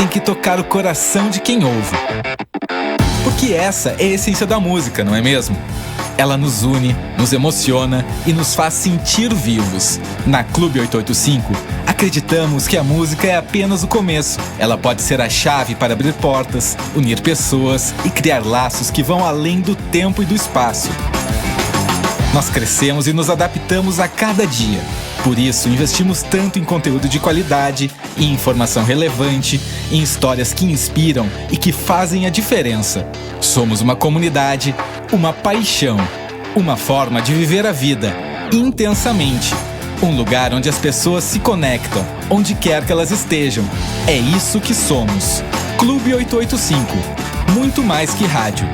que tocar o coração de quem ouve. Porque essa é a essência da música, não é mesmo? Ela nos une, nos emociona e nos faz sentir vivos. Na Clube 885, acreditamos que a música é apenas o começo. Ela pode ser a chave para abrir portas, unir pessoas e criar laços que vão além do tempo e do espaço. Nós crescemos e nos adaptamos a cada dia. Por isso, investimos tanto em conteúdo de qualidade, em informação relevante, em histórias que inspiram e que fazem a diferença. Somos uma comunidade, uma paixão, uma forma de viver a vida intensamente. Um lugar onde as pessoas se conectam, onde quer que elas estejam. É isso que somos. Clube 885. Muito mais que rádio.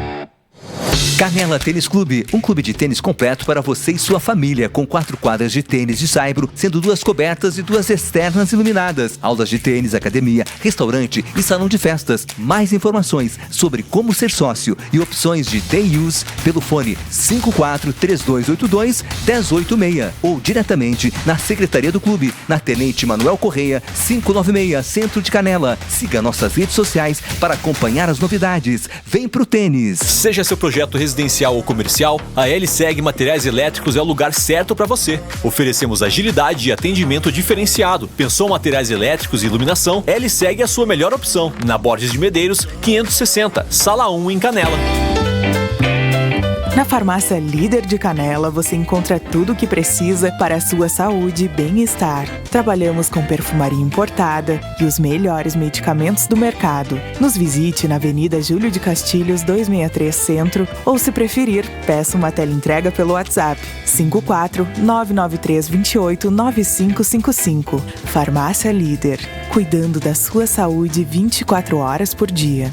Canela Tênis Clube, um clube de tênis completo para você e sua família, com 4 quadras de tênis de saibro, sendo 2 cobertas e 2 externas iluminadas, aulas de tênis, academia, restaurante e salão de festas. Mais informações sobre como ser sócio e opções de day use pelo fone 54-3282-1086 ou diretamente na Secretaria do Clube, na Tenente Manuel Correia, 596, Centro de Canela. Siga nossas redes sociais para acompanhar as novidades. Vem pro tênis! Seja seu projeto residencial ou comercial, a LSEG Materiais Elétricos é o lugar certo para você. Oferecemos agilidade e atendimento diferenciado. Pensou em materiais elétricos e iluminação? LSEG é a sua melhor opção. Na Borges de Medeiros, 560, Sala 1, em Canela. Na Farmácia Líder de Canela, você encontra tudo o que precisa para a sua saúde e bem-estar. Trabalhamos com perfumaria importada e os melhores medicamentos do mercado. Nos visite na Avenida Júlio de Castilhos, 263 Centro, ou, se preferir, peça uma teleentrega pelo WhatsApp 54-99328-9555. Farmácia Líder, cuidando da sua saúde 24 horas por dia.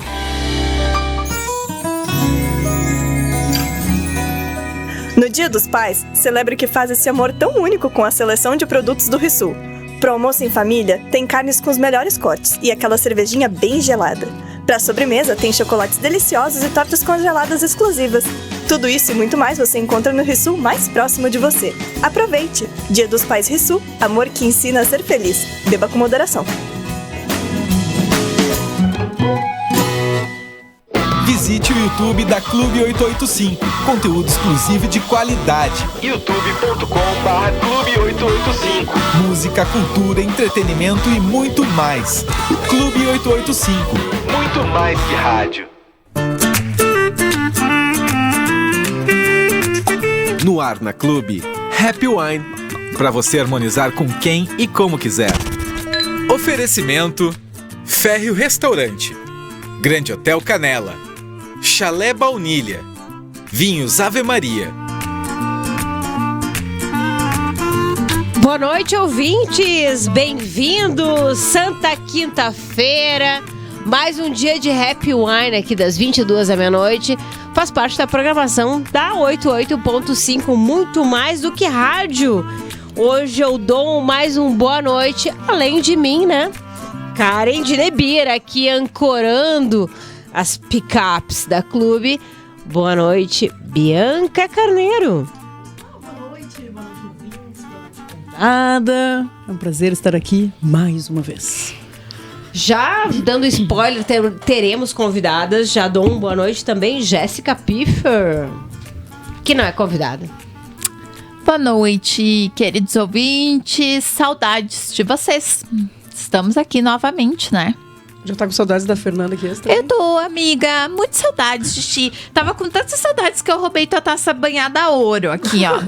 No Dia dos Pais, celebre o que faz esse amor tão único com a seleção de produtos do Rissul. Pro almoço em família, tem carnes com os melhores cortes e aquela cervejinha bem gelada. Pra sobremesa, tem chocolates deliciosos e tortas congeladas exclusivas. Tudo isso e muito mais você encontra no Rissul mais próximo de você. Aproveite! Dia dos Pais Rissul, amor que ensina a ser feliz. Beba com moderação. Visite o YouTube da Clube 885. Conteúdo exclusivo de qualidade. youtube.com/Clube 885. Música, cultura, entretenimento e muito mais. Clube 885. Muito mais que rádio. No ar na Clube, Happy Wine. Para você harmonizar com quem e como quiser. Oferecimento: Férreo Restaurante, Grande Hotel Canela, Chalé Baunilha, Vinhos Ave Maria. Boa noite, ouvintes! Bem-vindos! Santa Quinta-feira, mais um dia de Happy Wine aqui das 22 à meia-noite. Faz parte da programação da 88.5, muito mais do que rádio. Hoje eu dou mais um boa noite, além de mim, né? Karen de Nebira aqui ancorando as picapes da Clube. Boa noite, Bianca Carneiro. Boa noite, ouvintes, boa noite, convidada. É um prazer estar aqui mais uma vez. Já dando spoiler, teremos convidadas. Já dou uma boa noite também, Jéssica Piffer, que não é convidada. Boa noite, queridos ouvintes. Saudades de vocês. Estamos aqui novamente, né? Já tá com saudades da Fernanda aqui? Eu tô, amiga. Muitas saudades de ti. Tava com tantas saudades que eu roubei tua taça banhada a ouro aqui, ó.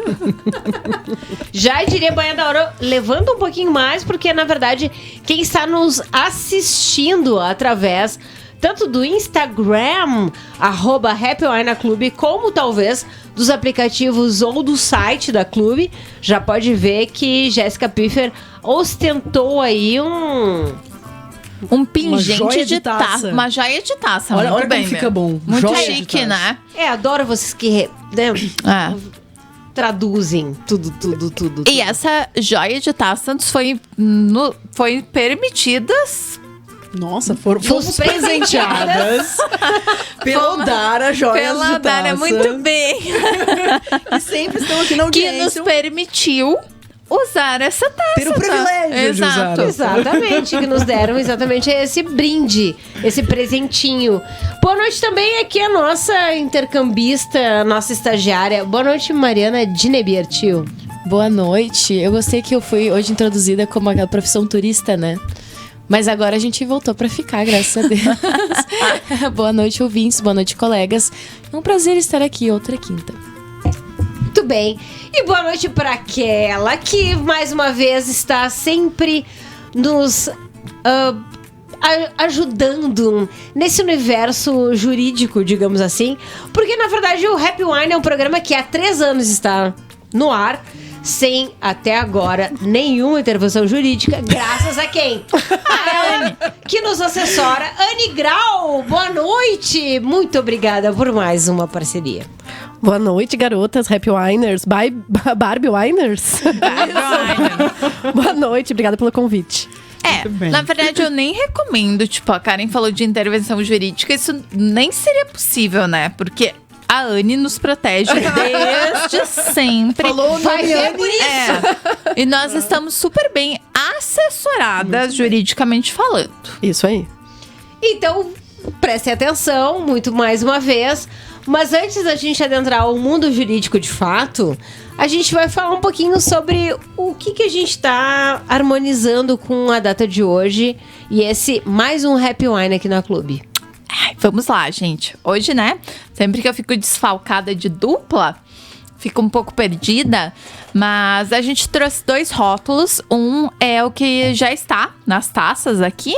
Já diria banhada a ouro, levando um pouquinho mais, porque, na verdade, quem está nos assistindo através tanto do Instagram, @HappyWineClube, como talvez dos aplicativos ou do site da Clube, já pode ver que Jéssica Piffer ostentou aí um pingente de taça. Uma joia de taça. Olha, muito bem, como fica bom. Muito Joia chique, né? Adoro vocês que traduzem tudo. E essa joia de taça foi permitidas. Nossa, fomos presenteadas pela Dara Joias de Taça. Pela Dara, muito bem. E sempre estão aqui na audiência. Que nos permitiu usar essa taça. Ter o privilégio de usar. Exatamente, que nos deram exatamente esse brinde, esse presentinho. Boa noite também aqui a nossa intercambista, a nossa estagiária. Boa noite, Mariana Dinebertil. Boa noite. Eu gostei que eu fui hoje introduzida como aquela profissão turista, né? Mas agora a gente voltou pra ficar, graças a Deus. Boa noite, ouvintes. Boa noite, colegas. É um prazer estar aqui outra quinta. Muito bem. E boa noite para aquela que, mais uma vez, está sempre nos ajudando nesse universo jurídico, digamos assim. Porque, na verdade, o Happy Wine é um programa que há 3 anos está no ar, sem, até agora, nenhuma intervenção jurídica, graças a quem? A Anne, que nos assessora. Anne Grau, boa noite. Muito obrigada por mais uma parceria. Boa noite, garotas, Happy Winers, Barbie Winers. Boa noite, obrigada pelo convite. Na verdade, eu nem recomendo, tipo, a Karen falou de intervenção jurídica, isso nem seria possível, né? Porque a Anne nos protege desde sempre. Falou, vai ser por isso. E nós estamos super bem assessoradas, juridicamente falando. Isso aí. Então, prestem atenção, muito mais uma vez. Mas antes da gente adentrar o mundo jurídico de fato, a gente vai falar um pouquinho sobre o que a gente está harmonizando com a data de hoje e esse mais um Happy Wine aqui na Clube. Vamos lá, gente. Hoje, né, sempre que eu fico desfalcada de dupla, fico um pouco perdida, mas a gente trouxe 2 rótulos. Um é o que já está nas taças aqui,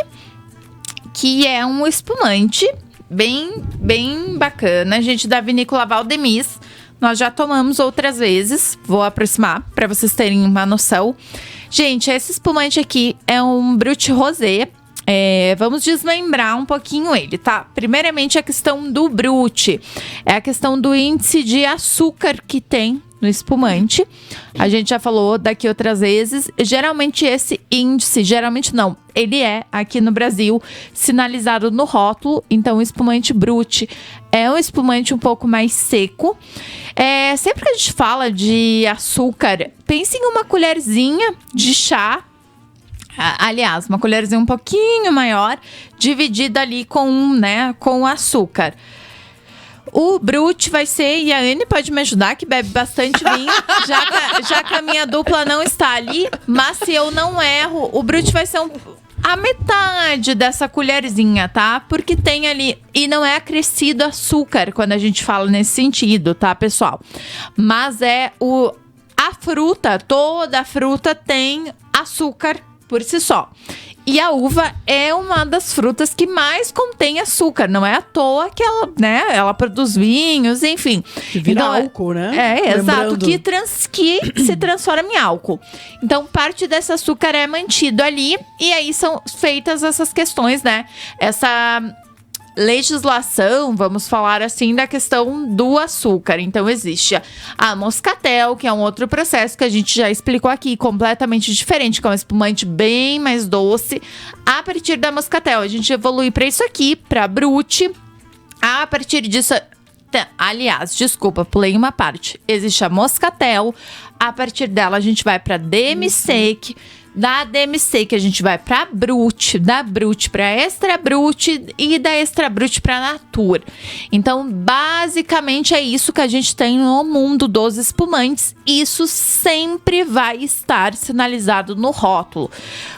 que é um espumante bem bacana, gente, da vinícola Valdemis. Nós já tomamos outras vezes, vou aproximar para vocês terem uma noção. Gente, esse espumante aqui é um Brut Rosé. Vamos desmembrar um pouquinho ele, tá? Primeiramente, a questão do Brut é a questão do índice de açúcar que tem no espumante. A gente já falou daqui outras vezes. Geralmente esse índice, ele é aqui no Brasil sinalizado no rótulo. Então o espumante Brut é um espumante um pouco mais seco. Sempre que a gente fala de açúcar, pense em uma colherzinha de chá. Aliás, uma colherzinha um pouquinho maior, dividida ali com açúcar. O Brut vai ser, e a Anne pode me ajudar, que bebe bastante vinho, já que a minha dupla não está ali, mas se eu não erro, o Brut vai ser a metade dessa colherzinha, tá? Porque tem ali, e não é acrescido açúcar quando a gente fala nesse sentido, tá, pessoal? Mas a fruta, toda a fruta tem açúcar por si só. E a uva é uma das frutas que mais contém açúcar. Não é à toa que ela, ela produz vinhos, enfim. Que vira álcool, né? Exato. Que se transforma em álcool. Então, parte desse açúcar é mantido ali. E aí são feitas essas questões, né? Essa legislação, vamos falar assim, da questão do açúcar. Então existe a moscatel, que é um outro processo que a gente já explicou aqui, completamente diferente, que é um espumante bem mais doce. A partir da moscatel, a gente evolui para isso aqui, para Brut. A partir disso, aliás, desculpa, pulei uma parte. Existe a moscatel, a partir dela a gente vai para demi-sec. Da demi-sec a gente vai pra Brut, da Brut pra Extra Brut e da Extra Brut pra Natur. Então, basicamente é isso que a gente tem no mundo dos espumantes. Isso sempre vai estar sinalizado no rótulo.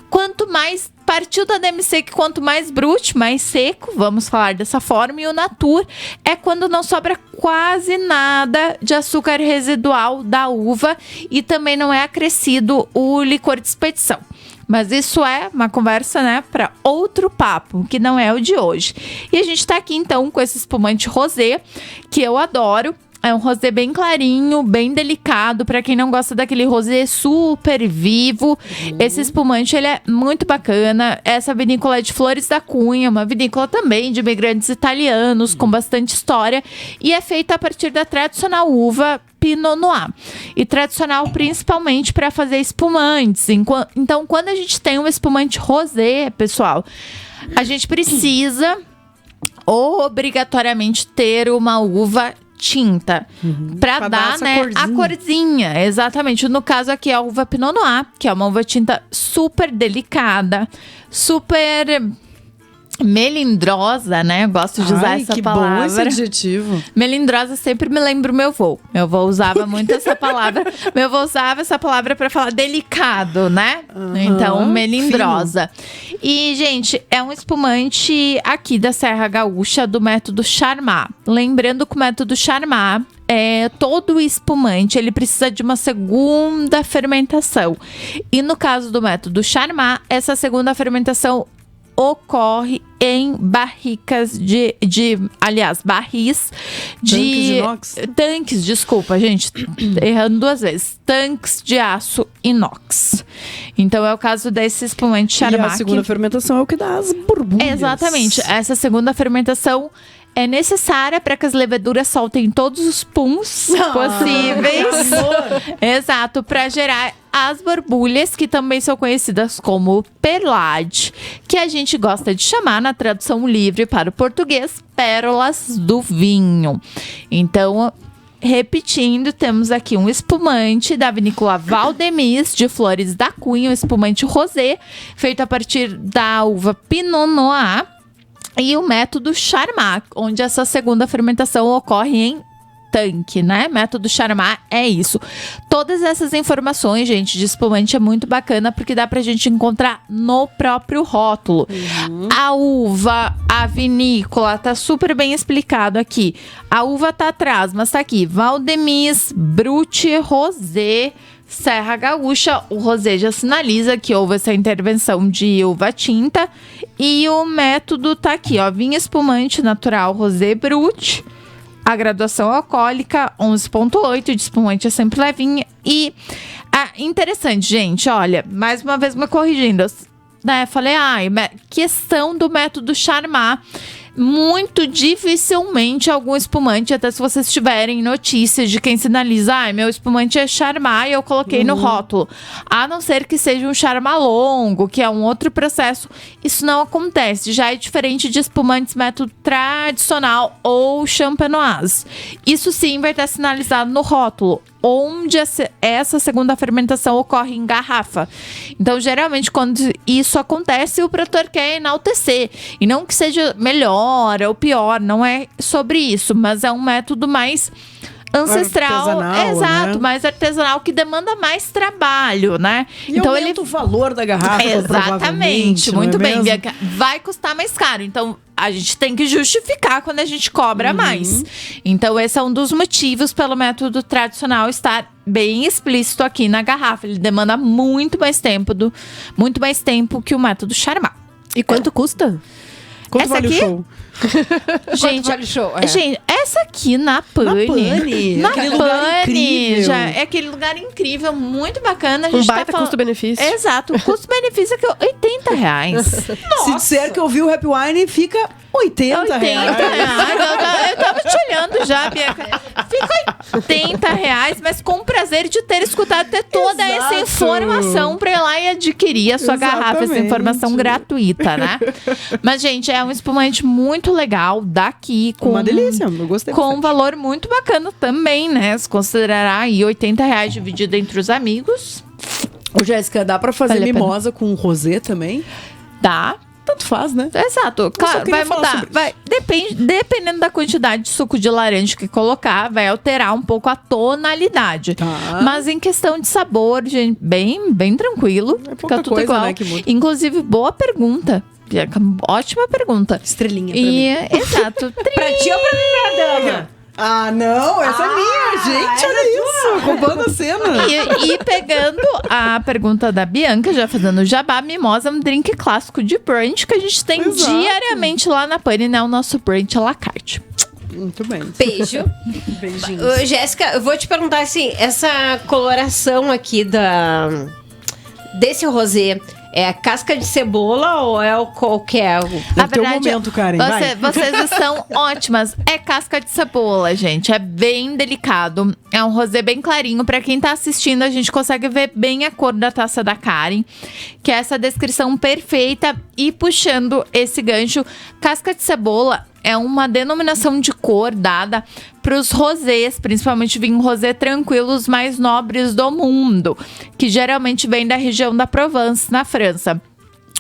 Quanto mais partiu da demi-sec, quanto mais Brut, mais seco, vamos falar dessa forma. E o Natur é quando não sobra quase nada de açúcar residual da uva e também não é acrescido o licor de expedição. Mas isso é uma conversa, né, para outro papo, que não é o de hoje. E a gente tá aqui, então, com esse espumante rosé, que eu adoro. É um rosé bem clarinho, bem delicado, para quem não gosta daquele rosé super vivo. Esse espumante, ele é muito bacana. Essa vinícola é de Flores da Cunha, uma vinícola também de imigrantes italianos, com bastante história. E é feita a partir da tradicional uva Pinot Noir. E tradicional principalmente para fazer espumantes. Então, quando a gente tem um espumante rosé, pessoal, a gente precisa obrigatoriamente ter uma uva tinta. Pra Pra dar dar, essa né, corzinha. a corzinha. Exatamente. No caso aqui é a uva Pinot Noir, que é uma uva tinta super delicada, super melindrosa, né? Eu gosto de usar essa que palavra. bom esse adjetivo. Melindrosa sempre me lembra o meu avô. Meu avô usava muito essa palavra. Meu avô usava essa palavra pra falar delicado, né? Então, melindrosa. E, gente, é um espumante aqui da Serra Gaúcha do método Charmat. Lembrando que o método Charmat todo espumante, ele precisa de uma segunda fermentação. E no caso do método Charmat, essa segunda fermentação ocorre em barricas barris de inox? tanques, desculpa, gente, errando 2 vezes. Tanques de aço inox. Então é o caso desse espumante Charmat. E a segunda fermentação é o que dá as borbulhas. Exatamente. Essa segunda fermentação é necessária para que as leveduras soltem todos os puns possíveis. Exato, para gerar as borbulhas, que também são conhecidas como perlade, que a gente gosta de chamar na tradução livre para o português, pérolas do vinho. Então, repetindo, temos aqui um espumante da vinícola Valdemis de Flores da Cunha, um espumante rosé, feito a partir da uva Pinot Noir, e o método Charmat, onde essa segunda fermentação ocorre em tanque, né? Método Charmat é isso. Todas essas informações, gente, de espumante é muito bacana, porque dá pra gente encontrar no próprio rótulo. A uva, a vinícola, tá super bem explicado aqui. A uva tá atrás, mas tá aqui. Valdemis, Brut, Rosé, Serra Gaúcha. O rosé já sinaliza que houve essa intervenção de uva tinta. E o método tá aqui, ó. Vinho espumante natural Rosé Brut. A graduação alcoólica 11,8 de espumante é sempre levinha. E interessante, gente, olha, mais uma vez me corrigindo, né? Falei, questão do método Charmat. Muito dificilmente algum espumante, até se vocês tiverem notícias de quem sinaliza, meu espumante é Charmat e eu coloquei no rótulo. A não ser que seja um Charmat longo, que é um outro processo, isso não acontece. Já é diferente de espumantes método tradicional ou champenoise. Isso sim vai estar sinalizado no rótulo, onde essa segunda fermentação ocorre em garrafa. Então, geralmente, quando isso acontece, o produtor quer enaltecer. E não que seja melhor ou pior, não é sobre isso, mas é um método mais ancestral, artesanal, exato, né? mais artesanal, que demanda mais trabalho, né? E então aumenta o valor da garrafa, exatamente, muito bem, mesmo? Bianca. Vai custar mais caro, então a gente tem que justificar quando a gente cobra mais. Então esse é um dos motivos pelo método tradicional estar bem explícito aqui na garrafa. Ele demanda muito mais tempo que o método Charmat. E quanto custa? Quanto essa vale aqui? o show? Gente, vale show? Gente, essa aqui na Pane. Na Pane. Aquele lugar incrível. Já é aquele lugar incrível, muito bacana. A Um gente baita falando... custo-benefício. Exato, o custo-benefício é que R$80. Se disser que eu vi o Happy Wine, fica R$80. Eu tava te olhando já, Bianca. Fica R$80, mas com o prazer de ter escutado, ter toda essa informação pra ir lá e adquirir a sua garrafa, essa informação gratuita, né? Mas, gente, é um espumante muito legal daqui. Com uma delícia, eu gostei com bastante. um valor muito bacana também, né? Se considerar aí R$80 dividido entre os amigos. Ô, Jéssica, dá pra fazer Vale a pena. mimosa com rosé também? Dá. Tanto faz, né? Exato, claro, vai mudar. Dependendo da quantidade de suco de laranja que colocar, vai alterar um pouco a tonalidade. Mas em questão de sabor, gente, bem tranquilo. Fica tudo coisa, igual. né, que muda. Inclusive, boa pergunta. Ótima pergunta. Estrelinha pra mim. Exato. Pra ti ou pra mim, pra dama? Ah, não, essa é minha, gente, olha isso, roubando a cena. E pegando a pergunta da Bianca, já fazendo jabá, mimosa é um drink clássico de brunch que a gente tem diariamente lá na Pane, né? O nosso brunch à la carte. Muito bem. Beijo. Beijinhos. Jéssica, eu vou te perguntar assim, essa coloração aqui desse rosé é casca de cebola ou é o qualquer? Deve ter um momento, Karen, vai. Vocês estão ótimas. É casca de cebola, gente. É bem delicado. É um rosé bem clarinho. Pra quem tá assistindo, a gente consegue ver bem a cor da taça da Karen. Que é essa descrição perfeita. E puxando esse gancho, casca de cebola é uma denominação de cor dada para os rosés, principalmente vinho rosé tranquilos mais nobres do mundo, que geralmente vem da região da Provence, na França.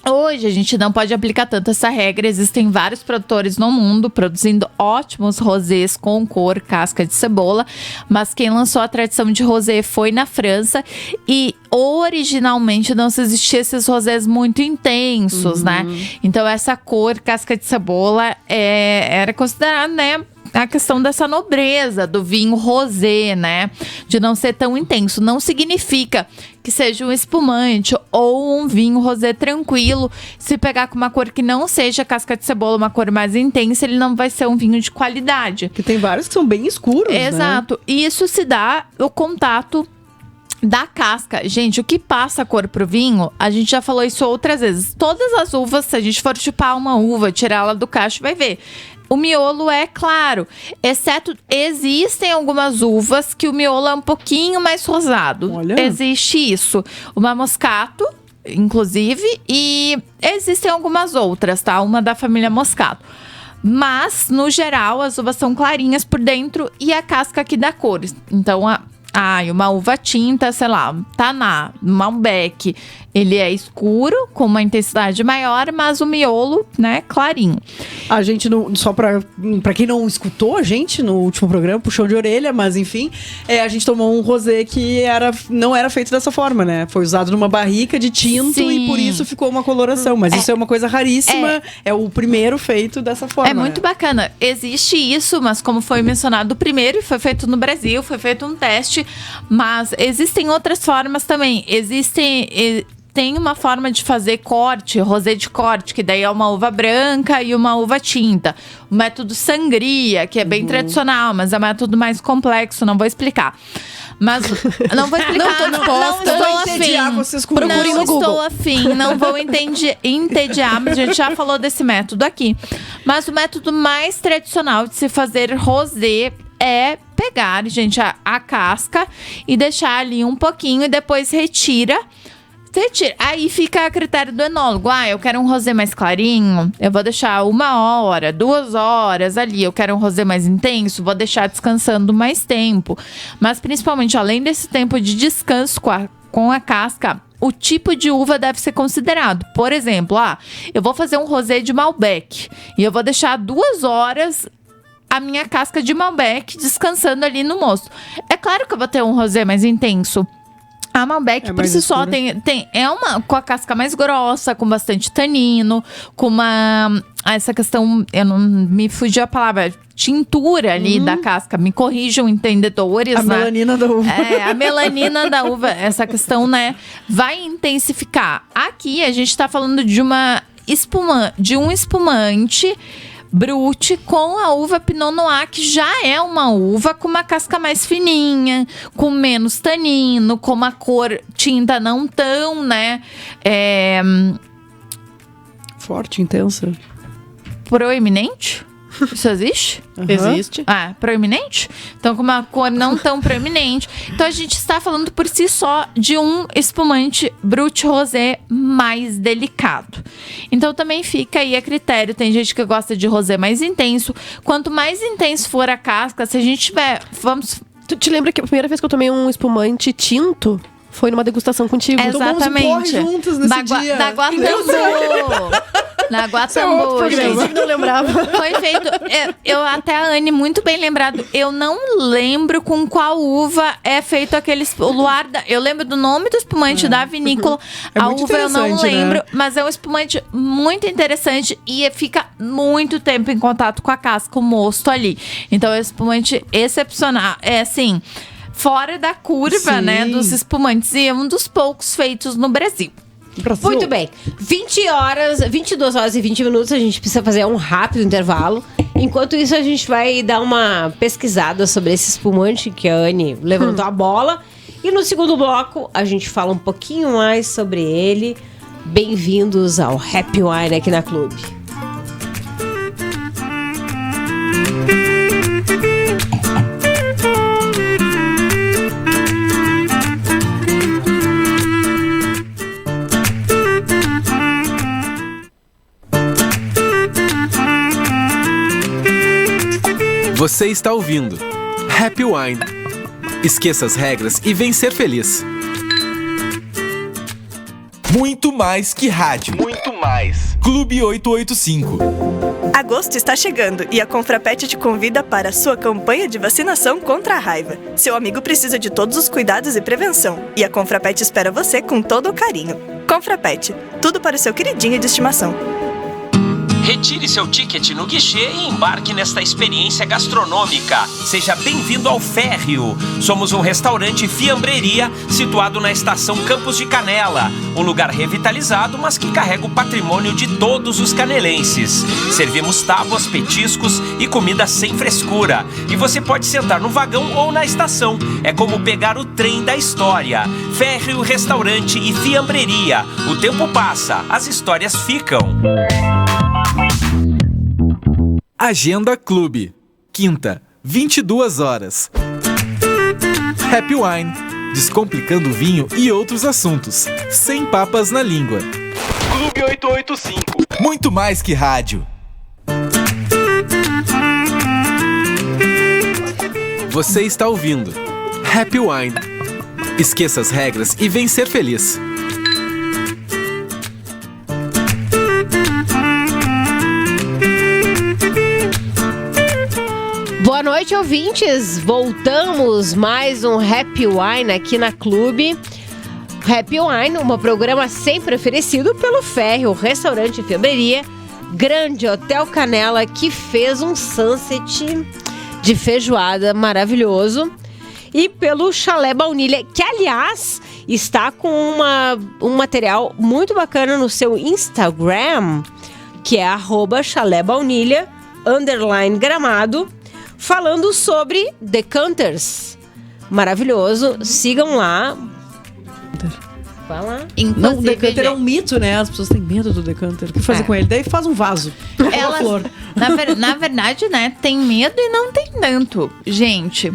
Hoje a gente não pode aplicar tanto essa regra, existem vários produtores no mundo produzindo ótimos rosés com cor casca de cebola, mas quem lançou a tradição de rosé foi na França e originalmente não se existia esses rosés muito intensos, né? Então essa cor casca de cebola era considerada, né, a questão dessa nobreza do vinho rosé, né? De não ser tão intenso. Não significa que seja um espumante ou um vinho rosé tranquilo. Se pegar com uma cor que não seja casca de cebola, uma cor mais intensa, ele não vai ser um vinho de qualidade. Que tem vários que são bem escuros, Exato. né? E isso se dá o contato da casca. Gente, o que passa a cor pro vinho, a gente já falou isso outras vezes. Todas as uvas, se a gente for chupar uma uva, tirar ela do cacho, vai ver. O miolo é claro, exceto existem algumas uvas que o miolo é um pouquinho mais rosado. Olha. Existe isso. Uma moscato, inclusive, e existem algumas outras, tá? Uma da família moscato. Mas, no geral, as uvas são clarinhas por dentro e a casca que dá cor. Então, uma uva tinta, sei lá, Taná, Malbec, ele é escuro, com uma intensidade maior, mas o miolo, né, clarinho. A gente, só pra quem não escutou a gente no último programa, puxão de orelha, mas enfim, a gente tomou um rosé que não era feito dessa forma, né? Foi usado numa barrica de tinto. Sim. E por isso ficou uma coloração. Mas isso é uma coisa raríssima, é o primeiro feito dessa forma. É muito bacana. Existe isso, mas como foi mencionado, o primeiro foi feito no Brasil, foi feito um teste, mas existem outras formas também. Tem uma forma de fazer corte, rosé de corte, que daí é uma uva branca e uma uva tinta. O método sangria, que é bem tradicional, mas é um método mais complexo, não vou explicar. Mas não vou explicar, não estou afim. Não estou afim, não vou entediar, mas a gente já falou desse método aqui. Mas o método mais tradicional de se fazer rosé é pegar, gente, a casca e deixar ali um pouquinho e depois retira. Aí fica a critério do enólogo. Eu quero um rosé mais clarinho, eu vou deixar 1 hora, 2 horas ali. Eu quero um rosé mais intenso, vou deixar descansando mais tempo. Mas principalmente, além desse tempo de descanso com a casca, o tipo de uva deve ser considerado. Por exemplo, eu vou fazer um rosé de Malbec e eu vou deixar 2 horas a minha casca de Malbec descansando ali no mosto. É claro que eu vou ter um rosé mais intenso. A Malbec, por si só, é uma com a casca mais grossa, com bastante tanino, com essa questão, eu não me fugiu a palavra, tintura ali da casca. Me corrijam, entendedores. A melanina da uva. A melanina da uva, essa questão, né, vai intensificar. Aqui a gente tá falando de um espumante Brut com a uva Pinot Noir, que já é uma uva com uma casca mais fininha, com menos tanino, com uma cor tinta não tão, né, forte, intensa. Proeminente? Isso existe? Existe. Proeminente? Então, com uma cor não tão proeminente. Então, a gente está falando por si só de um espumante Brut Rosé mais delicado. Então, também fica aí a critério. Tem gente que gosta de rosé mais intenso. Quanto mais intenso for a casca, se a gente tiver... Tu te lembra que a primeira vez que eu tomei um espumante tinto foi numa degustação contigo? Exatamente. Tomamos um porre juntos nesse dia. Da Guatambu. Na Guatambu, gente. Não lembrava. Foi feito. Até a Anne, muito bem lembrado. Eu não lembro com qual uva é feito aquele. Eu lembro do nome do espumante da vinícola. A uva eu não lembro, né? Mas é um espumante muito interessante e fica muito tempo em contato com a casca, o mosto ali. Então é um espumante excepcional. É assim, fora da curva, né, dos espumantes. E é um dos poucos feitos no Brasil. Muito bem. 22 horas e 20 minutos, a gente precisa fazer um rápido intervalo. Enquanto isso, a gente vai dar uma pesquisada sobre esse espumante que a Anne levantou a bola. E no segundo bloco, a gente fala um pouquinho mais sobre ele. Bem-vindos ao Happy Wine aqui na Clube. Você está ouvindo Happy Wine. Esqueça as regras e vem ser feliz. Muito mais que rádio. Muito mais. Clube 885. Agosto está chegando e a Confrapet te convida para a sua campanha de vacinação contra a raiva. Seu amigo precisa de todos os cuidados e prevenção, e a Confrapet espera você com todo o carinho. Confrapet, tudo para o seu queridinho de estimação. Retire seu ticket no guichê e embarque nesta experiência gastronômica. Seja bem-vindo ao Férreo. Somos um restaurante e fiambreria situado na estação Campos de Canela. Um lugar revitalizado, mas que carrega o patrimônio de todos os canelenses. Servimos tábuas, petiscos e comida sem frescura. E você pode sentar no vagão ou na estação. É como pegar o trem da história. Férreo Restaurante e Fiambreria. O tempo passa, as histórias ficam. Agenda Clube. Quinta, 22 horas. Happy Wine. Descomplicando vinho e outros assuntos. Sem papas na língua. Clube 885. Muito mais que rádio. Você está ouvindo Happy Wine. Esqueça as regras e vem ser feliz. Boa noite, ouvintes! Voltamos mais um Happy Wine aqui na Clube. Happy Wine, um programa sempre oferecido pelo Férreo, Restaurante e Fiambreria, Grande Hotel Canela, que fez um sunset de feijoada maravilhoso, e pelo Chalé Baunilha, que aliás está com um material muito bacana no seu Instagram, que é @chalé_baunilha_gramado, falando sobre decanters. Maravilhoso. Sigam lá. Vai lá. Não, o decanter é um mito, né? As pessoas têm medo do decanter. O que fazer com ele? Daí faz um vaso. Elas, flor. Na verdade, né? Tem medo e não tem tanto. Gente,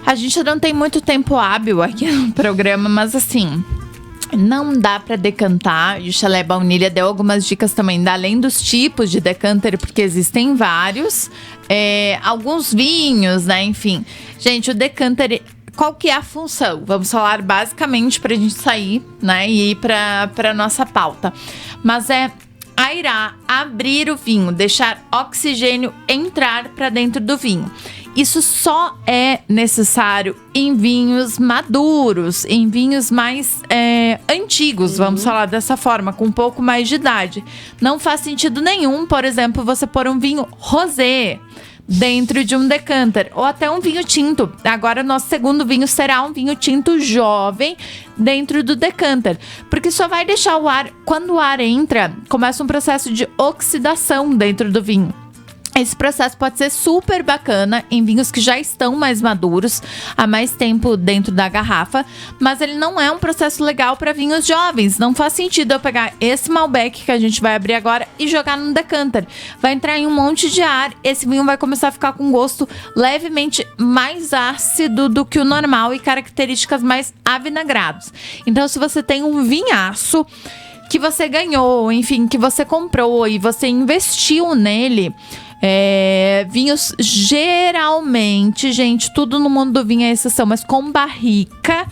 a gente não tem muito tempo hábil aqui no programa, mas assim, não dá pra decantar. E o Chalé Baunilha deu algumas dicas também, além dos tipos de decanter, porque existem vários. Alguns vinhos, né? Enfim. Gente, o decanter, qual que é a função? Vamos falar basicamente pra gente sair, né? E ir pra nossa pauta. Mas airar, abrir o vinho, deixar oxigênio entrar pra dentro do vinho. Isso só é necessário em vinhos maduros, em vinhos mais antigos, vamos falar dessa forma, com um pouco mais de idade. Não faz sentido nenhum, por exemplo, você pôr um vinho rosé dentro de um decanter, ou até um vinho tinto. Agora, nosso segundo vinho será um vinho tinto jovem dentro do decanter, porque só vai deixar o ar, quando o ar entra, começa um processo de oxidação dentro do vinho. Esse processo pode ser super bacana em vinhos que já estão mais maduros, há mais tempo dentro da garrafa, mas ele não é um processo legal para vinhos jovens. Não faz sentido eu pegar esse Malbec que a gente vai abrir agora e jogar num decanter. Vai entrar em um monte de ar, esse vinho vai começar a ficar com um gosto levemente mais ácido do que o normal e características mais avinagrados. Então, se você tem um vinhaço que você ganhou, enfim, que você comprou e você investiu nele, vinhos geralmente, gente, tudo no mundo do vinho é exceção, mas com barrica,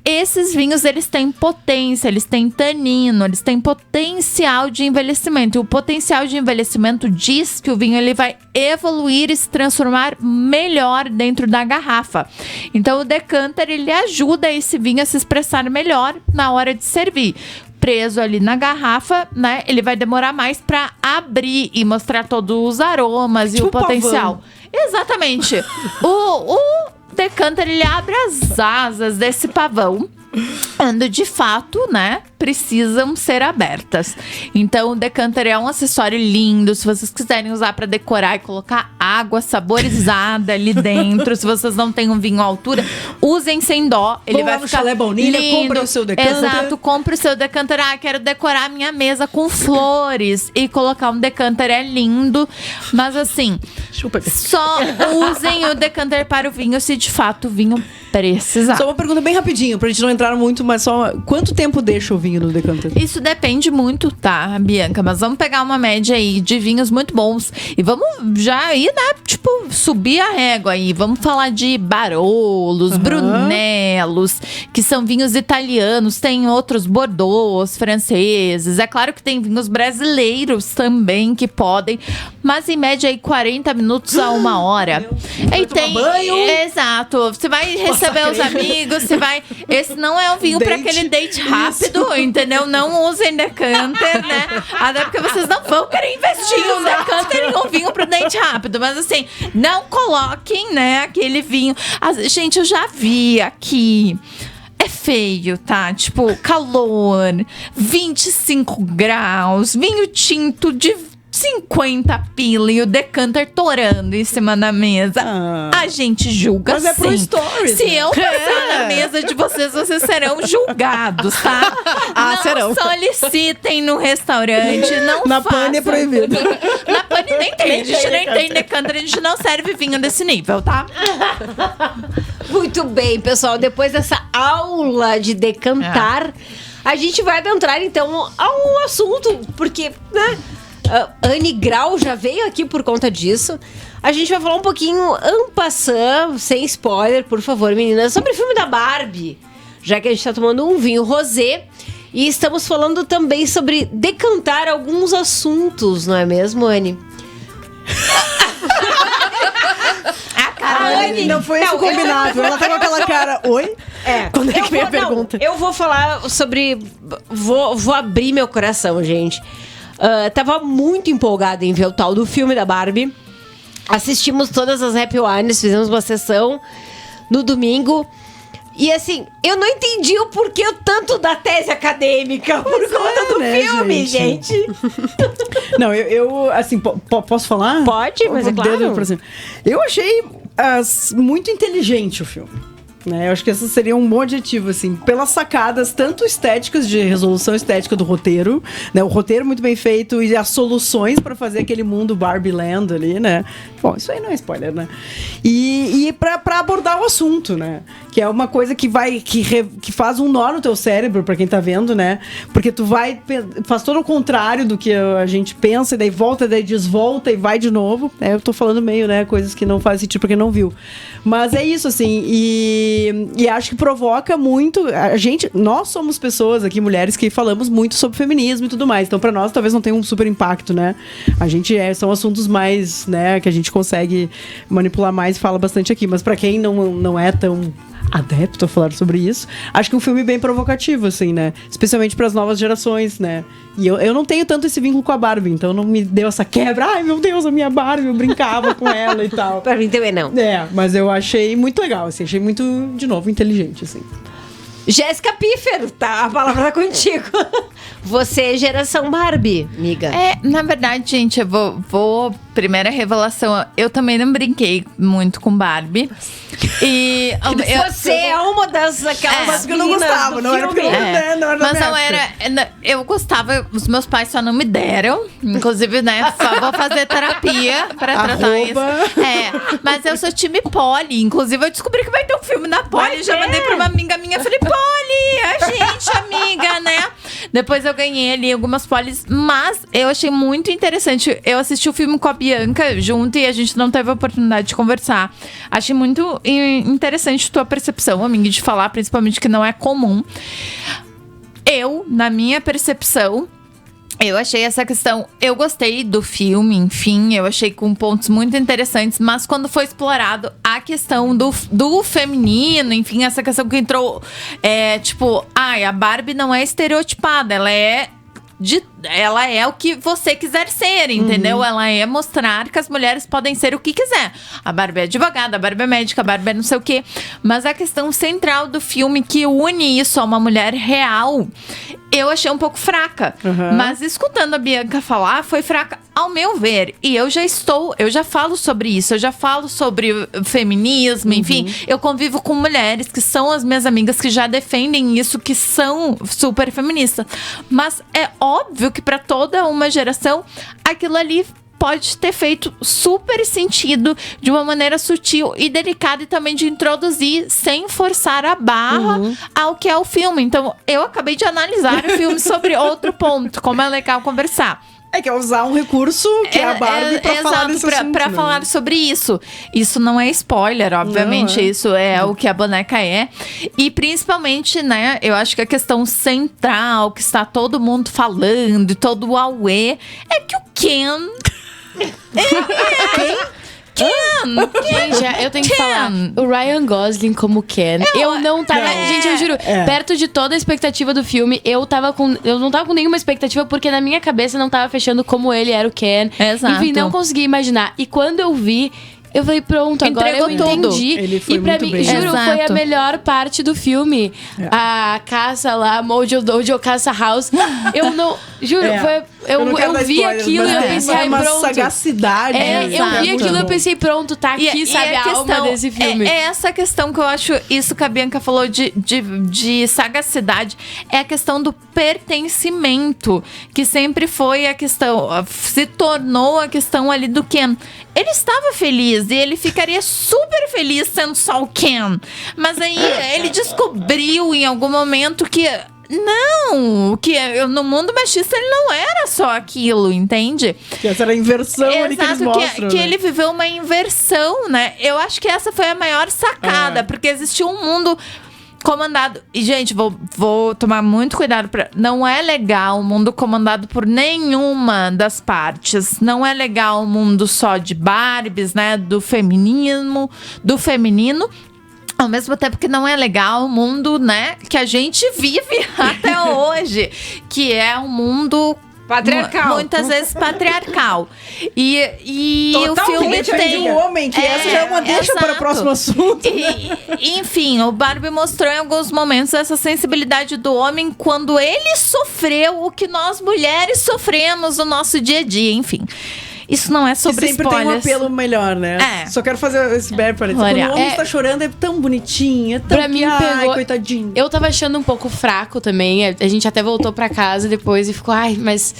esses vinhos, eles têm potência, eles têm tanino, eles têm potencial de envelhecimento. E o potencial de envelhecimento diz que o vinho ele vai evoluir e se transformar melhor dentro da garrafa. Então o decanter, ele ajuda esse vinho a se expressar melhor na hora de servir. Preso ali na garrafa, né? Ele vai demorar mais pra abrir e mostrar todos os aromas e o potencial. Exatamente. O decanter, ele abre as asas desse pavão, quando de fato, né, precisam ser abertas. Então o decanter é um acessório lindo. Se vocês quiserem usar para decorar e colocar água saborizada ali dentro, se vocês não têm um vinho à altura, usem sem dó. Ele vai ficar Chalé Baunilha, lindo. compra o seu decanter. Exato, compre o seu decanter. Quero decorar a minha mesa com flores e colocar um decanter, é lindo. Mas assim, só usem o decanter para o vinho se de fato o vinho precisar. Só uma pergunta bem rapidinho, pra gente não entrar muito, mas só quanto tempo deixa o vinho vinho no decanter? Isso depende muito, tá, Bianca? Mas vamos pegar uma média aí de vinhos muito bons. E vamos já aí, né, tipo, subir a régua aí. Vamos falar de Barolos, Brunelos, que são vinhos italianos. Tem outros Bordeaux, franceses. É claro que tem vinhos brasileiros também que podem. Mas em média aí 40 minutos a 1 hora. Aí tem... Exato. Você vai receber os amigos, você vai... Esse não é um vinho para aquele date rápido, entendeu? Não usem decanter, né? Até porque vocês não vão querer investir em um decanter e um vinho pro date rápido. Mas assim, não coloquem, né, aquele vinho... Gente, eu já vi aqui... É feio, tá? Tipo, calor, 25 graus, vinho tinto de 50 pila e o decanter torando em cima da mesa. A gente julga, mas é pro stories, Se né? eu passar na mesa de vocês serão julgados, tá? Não serão. solicitem no restaurante, não Na façam. Pane é proibido. Na Pane nem tem, a gente nem tem decanter, a gente não serve vinho desse nível, tá? Muito bem, pessoal. Depois dessa aula de decantar, a gente vai adentrar, então, a um assunto, porque, né, Anne Grau já veio aqui por conta disso. A gente vai falar um pouquinho, en passant, sem spoiler, por favor, meninas, sobre o filme da Barbie. Já que a gente tá tomando um vinho rosé. E estamos falando também sobre decantar alguns assuntos, não é mesmo, Anne? Anne, não foi isso combinado. Ela tá com aquela cara, oi? Quando é que vem a pergunta? Eu vou falar sobre... Vou abrir meu coração, gente. Tava muito empolgada em ver o tal do filme da Barbie. Assistimos todas as Happy Wines, fizemos uma sessão no domingo. E assim, eu não entendi o porquê tanto da tese acadêmica por conta do filme, gente. Não, eu assim, posso falar? Pode, mas é claro. Eu achei muito inteligente o filme. Né? Eu acho que esse seria um bom adjetivo, assim, pelas sacadas, tanto estéticas, de resolução estética do roteiro, né? O roteiro muito bem feito e as soluções pra fazer aquele mundo Barbie Land ali, né? Bom, isso aí não é spoiler, né? E pra abordar o assunto, né? Que é uma coisa que faz um nó no teu cérebro, pra quem tá vendo, né? Porque tu faz todo o contrário do que a gente pensa, e daí volta, daí desvolta e vai de novo. Eu tô falando meio, né? Coisas que não fazem sentido pra quem não viu. Mas é isso, assim, e acho que provoca muito. Nós somos pessoas aqui, mulheres, que falamos muito sobre feminismo e tudo mais. Então, pra nós, talvez não tenha um super impacto, né? A gente são assuntos mais, né, que a gente consegue manipular mais e fala bastante aqui. Mas pra quem não é tão adepto a falar sobre isso, acho que é um filme bem provocativo, assim, né? Especialmente pras novas gerações, né? E eu não tenho tanto esse vínculo com a Barbie, então não me deu essa quebra. Ai, meu Deus, a minha Barbie, eu brincava com ela e tal. Pra mim também não. Mas eu achei muito legal, assim, achei muito, de novo, inteligente, assim. Jéssica Pífero, tá? A palavra tá contigo. Você é geração Barbie, amiga. Na verdade, gente, eu vou primeira revelação, eu também não brinquei muito com Barbie. E você é uma das aquelas que eu não gostava, não era porque não era mas não era, eu gostava, os meus pais só não me deram, inclusive, né, só vou fazer terapia pra tratar isso. Mas eu sou time Polly, inclusive eu descobri que vai ter um filme na Polly, já mandei pra uma amiga minha, falei, Polly, a gente, amiga, né? Depois eu ganhei ali algumas Pollys, mas eu achei muito interessante, eu assisti o filme com a Bianca junto e a gente não teve a oportunidade de conversar. Achei muito interessante tua percepção, amiga, de falar, principalmente que não é comum. Na minha percepção, eu achei essa questão... Eu gostei do filme, enfim, eu achei com pontos muito interessantes, mas quando foi explorado a questão do feminino, enfim, essa questão que entrou... a Barbie não é estereotipada, ela é o que você quiser ser, entendeu? Ela é mostrar que as mulheres podem ser o que quiser. A Barbie é advogada, a Barbie é médica, a Barbie é não sei o quê. Mas a questão central do filme que une isso a uma mulher real, eu achei um pouco fraca. Mas escutando a Bianca falar, foi fraca ao meu ver. E eu já falo sobre isso, eu já falo sobre feminismo, enfim. Eu convivo com mulheres que são as minhas amigas que já defendem isso, que são super feministas. Mas é óbvio que para toda uma geração, aquilo ali pode ter feito super sentido de uma maneira sutil e delicada e também de introduzir sem forçar a barra ao que é o filme. Então, eu acabei de analisar o filme sobre outro ponto, como é legal conversar. É que é usar um recurso que é a Barbie pra falar desse assunto, pra né? falar sobre isso. Isso não é spoiler, obviamente. Não, isso é o que a boneca é. E principalmente, né, eu acho que a questão central, que está todo mundo falando, todo o auê, é que o Ken... Gente, eu tenho que falar. O Ryan Gosling como Ken. Eu não tava. Gente, eu juro, perto de toda a expectativa do filme, eu não tava com nenhuma expectativa, porque na minha cabeça não tava fechando como ele era o Ken. Exato. Enfim, não consegui imaginar. E quando eu vi, eu falei, pronto, agora eu entendi. Ele foi E pra muito mim, bem. juro, Exato. foi a melhor parte do filme. A caça lá, Mojo Dojo Caça House. Eu não. Juro, Eu não quero eu dar vi spoilers, aquilo e mas eu pensei, é uma pronto. sagacidade. Eu vi aquilo e eu pensei, pronto, tá aqui, sabe, a alma desse filme. É essa questão que eu acho, isso que a Bianca falou de sagacidade, é a questão do pertencimento, que sempre foi a questão, se tornou a questão ali do Ken. Ele estava feliz e ele ficaria super feliz sendo só o Ken. Mas aí ele descobriu em algum momento que... Não, que no mundo machista ele não era só aquilo, entende? Que essa era a inversão ali que eles mostram. Que né? ele viveu uma inversão, né? Eu acho que essa foi a maior sacada, porque existiu um mundo comandado... E, gente, vou tomar muito cuidado pra... Não é legal o mundo comandado por nenhuma das partes. Não é legal o mundo só de Barbies, né? Do feminino. Ao mesmo tempo que não é legal o mundo, né, que a gente vive até hoje, que é um mundo patriarcal. Muitas vezes patriarcal. E o filme Totalmente tem... o homem, que essa já é uma deixa para o próximo assunto. Enfim, o Barbie mostrou em alguns momentos essa sensibilidade do homem quando ele sofreu o que nós mulheres sofremos no nosso dia a dia, enfim. Isso não é sobre sempre spoilers. tem um apelo melhor, né? Só quero fazer esse parênteses. Quando o homem está chorando, é tão bonitinho, é tão Pra mim, pegou... coitadinho. Eu tava achando um pouco fraco também. A gente até voltou pra casa depois e ficou... Ai, mas...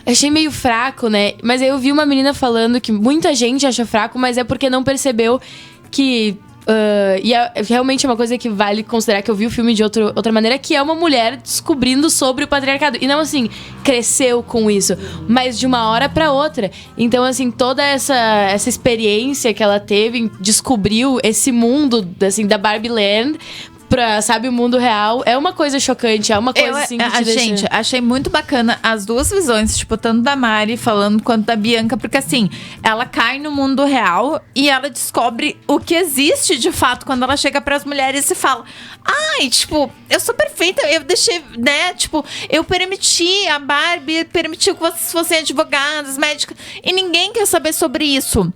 Eu achei meio fraco, né? Mas aí eu vi uma menina falando que muita gente acha fraco, mas é porque não percebeu que... e realmente é uma coisa que vale considerar, que eu vi o filme de outra maneira, que é uma mulher descobrindo sobre o patriarcado. E não assim, cresceu com isso, mas de uma hora pra outra. Então, assim, toda essa experiência que ela teve, descobriu esse mundo, assim, da Barbie Land pra, sabe, o mundo real, é uma coisa chocante, é uma coisa assim que te deixa... Gente, achei muito bacana as duas visões, tipo, tanto da Mari falando quanto da Bianca, porque assim, ela cai no mundo real e ela descobre o que existe de fato quando ela chega pras mulheres e fala: ai, tipo, eu sou perfeita, eu deixei, né, tipo, eu permiti a Barbie, permitiu que vocês fossem advogadas, médicas, e ninguém quer saber sobre isso.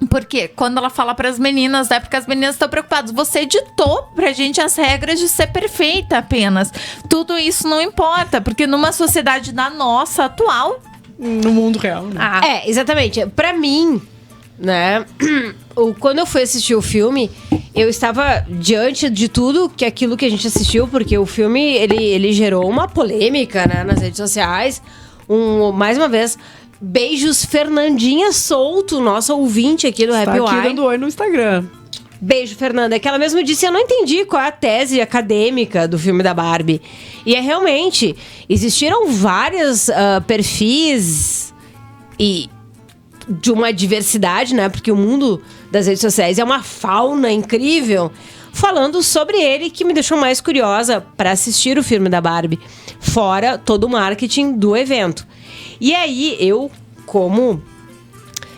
Porque quando ela fala pras meninas, né? Porque as meninas estão preocupadas. Você editou pra gente as regras de ser perfeita apenas. Tudo isso não importa, porque numa sociedade da nossa atual... No mundo real, né? Exatamente. Pra mim, né? Quando eu fui assistir o filme, eu estava diante de tudo aquilo que a gente assistiu, porque o filme, ele gerou uma polêmica, né? Nas redes sociais. Mais uma vez... Beijos, Fernandinha Souto, nossa ouvinte aqui do Happy Wine. Está aqui dando oi no Instagram. Beijo, Fernanda. É que ela mesma disse, eu não entendi qual é a tese acadêmica do filme da Barbie. E realmente, existiram vários perfis e de uma diversidade, né? Porque o mundo das redes sociais é uma fauna incrível. Falando sobre ele, que me deixou mais curiosa para assistir o filme da Barbie. Fora todo o marketing do evento. E aí,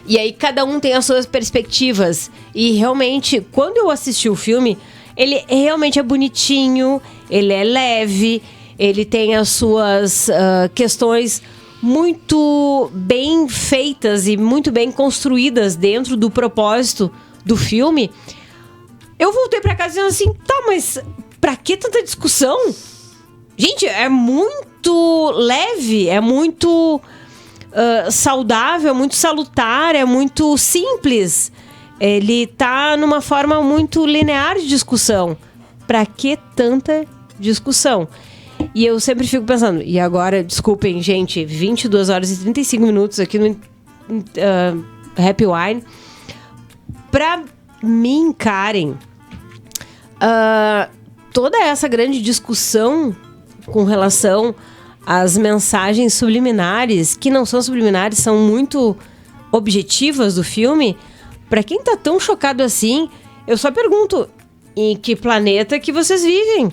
E aí, cada um tem as suas perspectivas. E realmente, quando eu assisti o filme, ele realmente é bonitinho, ele é leve, ele tem as suas questões muito bem feitas e muito bem construídas dentro do propósito do filme. Eu voltei pra casa dizendo assim, tá, mas pra que tanta discussão? Gente, é muito leve, é muito saudável, é muito salutar, é muito simples. Ele tá numa forma muito linear de discussão. Pra que tanta discussão? E eu sempre fico pensando, e agora, desculpem, gente, 22 horas e 35 minutos aqui no Happy Wine. Pra mim, Karen, toda essa grande discussão com relação às mensagens subliminares, que não são subliminares, são muito objetivas do filme, pra quem tá tão chocado assim, eu só pergunto, em que planeta que vocês vivem?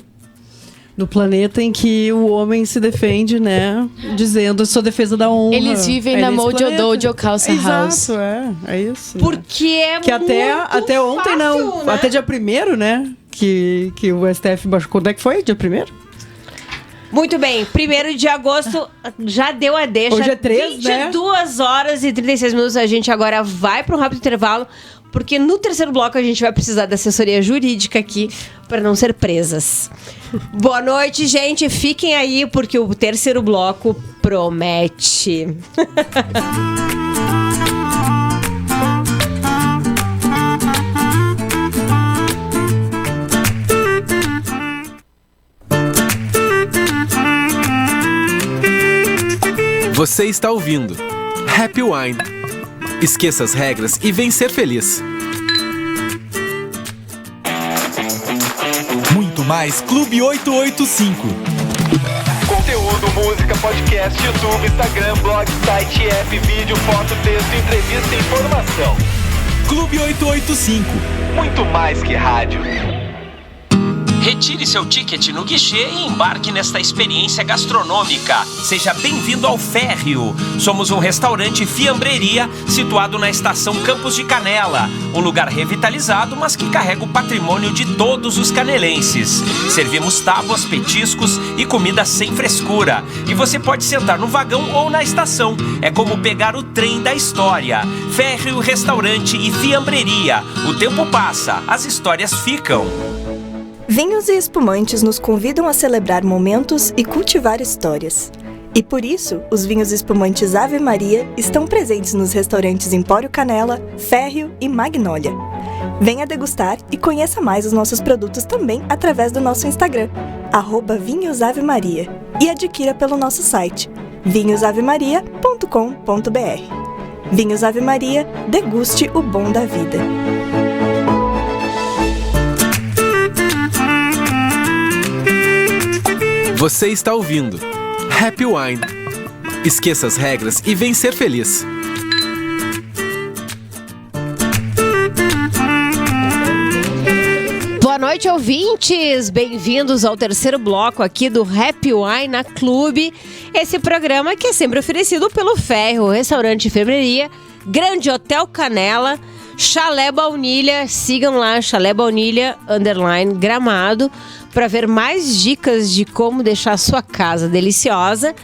No planeta em que o homem se defende, né? Dizendo sua defesa da honra. Eles vivem na Mojo Dojo Calça House. Exato, é isso. Porque é que até ontem, fácil, não. né? Até dia 1º, né? Que o STF baixou. Quando é que foi? Dia 1º? Muito bem, 1º de agosto já deu a deixa. Hoje é 3, 22 horas e 36 minutos. A gente agora vai para um rápido intervalo, porque no terceiro bloco a gente vai precisar da assessoria jurídica aqui para não ser presas. Boa noite, gente. Fiquem aí, porque o terceiro bloco promete. Você está ouvindo Happy Wine. Esqueça as regras e vem ser feliz. Muito mais Clube 885. Conteúdo, música, podcast, YouTube, Instagram, blog, site, app, vídeo, foto, texto, entrevista e informação. Clube 885. Muito mais que rádio. Retire seu ticket no guichê e embarque nesta experiência gastronômica. Seja bem-vindo ao Férreo. Somos um restaurante fiambreria situado na estação Campos de Canela. Um lugar revitalizado, mas que carrega o patrimônio de todos os canelenses. Servimos tábuas, petiscos e comida sem frescura. E você pode sentar no vagão ou na estação. É como pegar o trem da história. Férreo Restaurante e Fiambreria. O tempo passa, as histórias ficam. Vinhos e espumantes nos convidam a celebrar momentos e cultivar histórias. E por isso, os vinhos espumantes Ave Maria estão presentes nos restaurantes Empório Canela, Férreo e Magnólia. Venha degustar e conheça mais os nossos produtos também através do nosso Instagram, @vinhosavemaria, e adquira pelo nosso site, vinhosavemaria.com.br. Vinhos Ave Maria, deguste o bom da vida. Você está ouvindo Happy Wine. Esqueça as regras e vem ser feliz. Boa noite, ouvintes! Bem-vindos ao terceiro bloco aqui do Happy Wine na Clube. Esse programa que é sempre oferecido pelo Férreo, Restaurante e Fiambreria, Grande Hotel Canela, Chalé Baunilha. Sigam lá, Chalé Baunilha, _Gramado, para ver mais dicas de como deixar a sua casa deliciosa.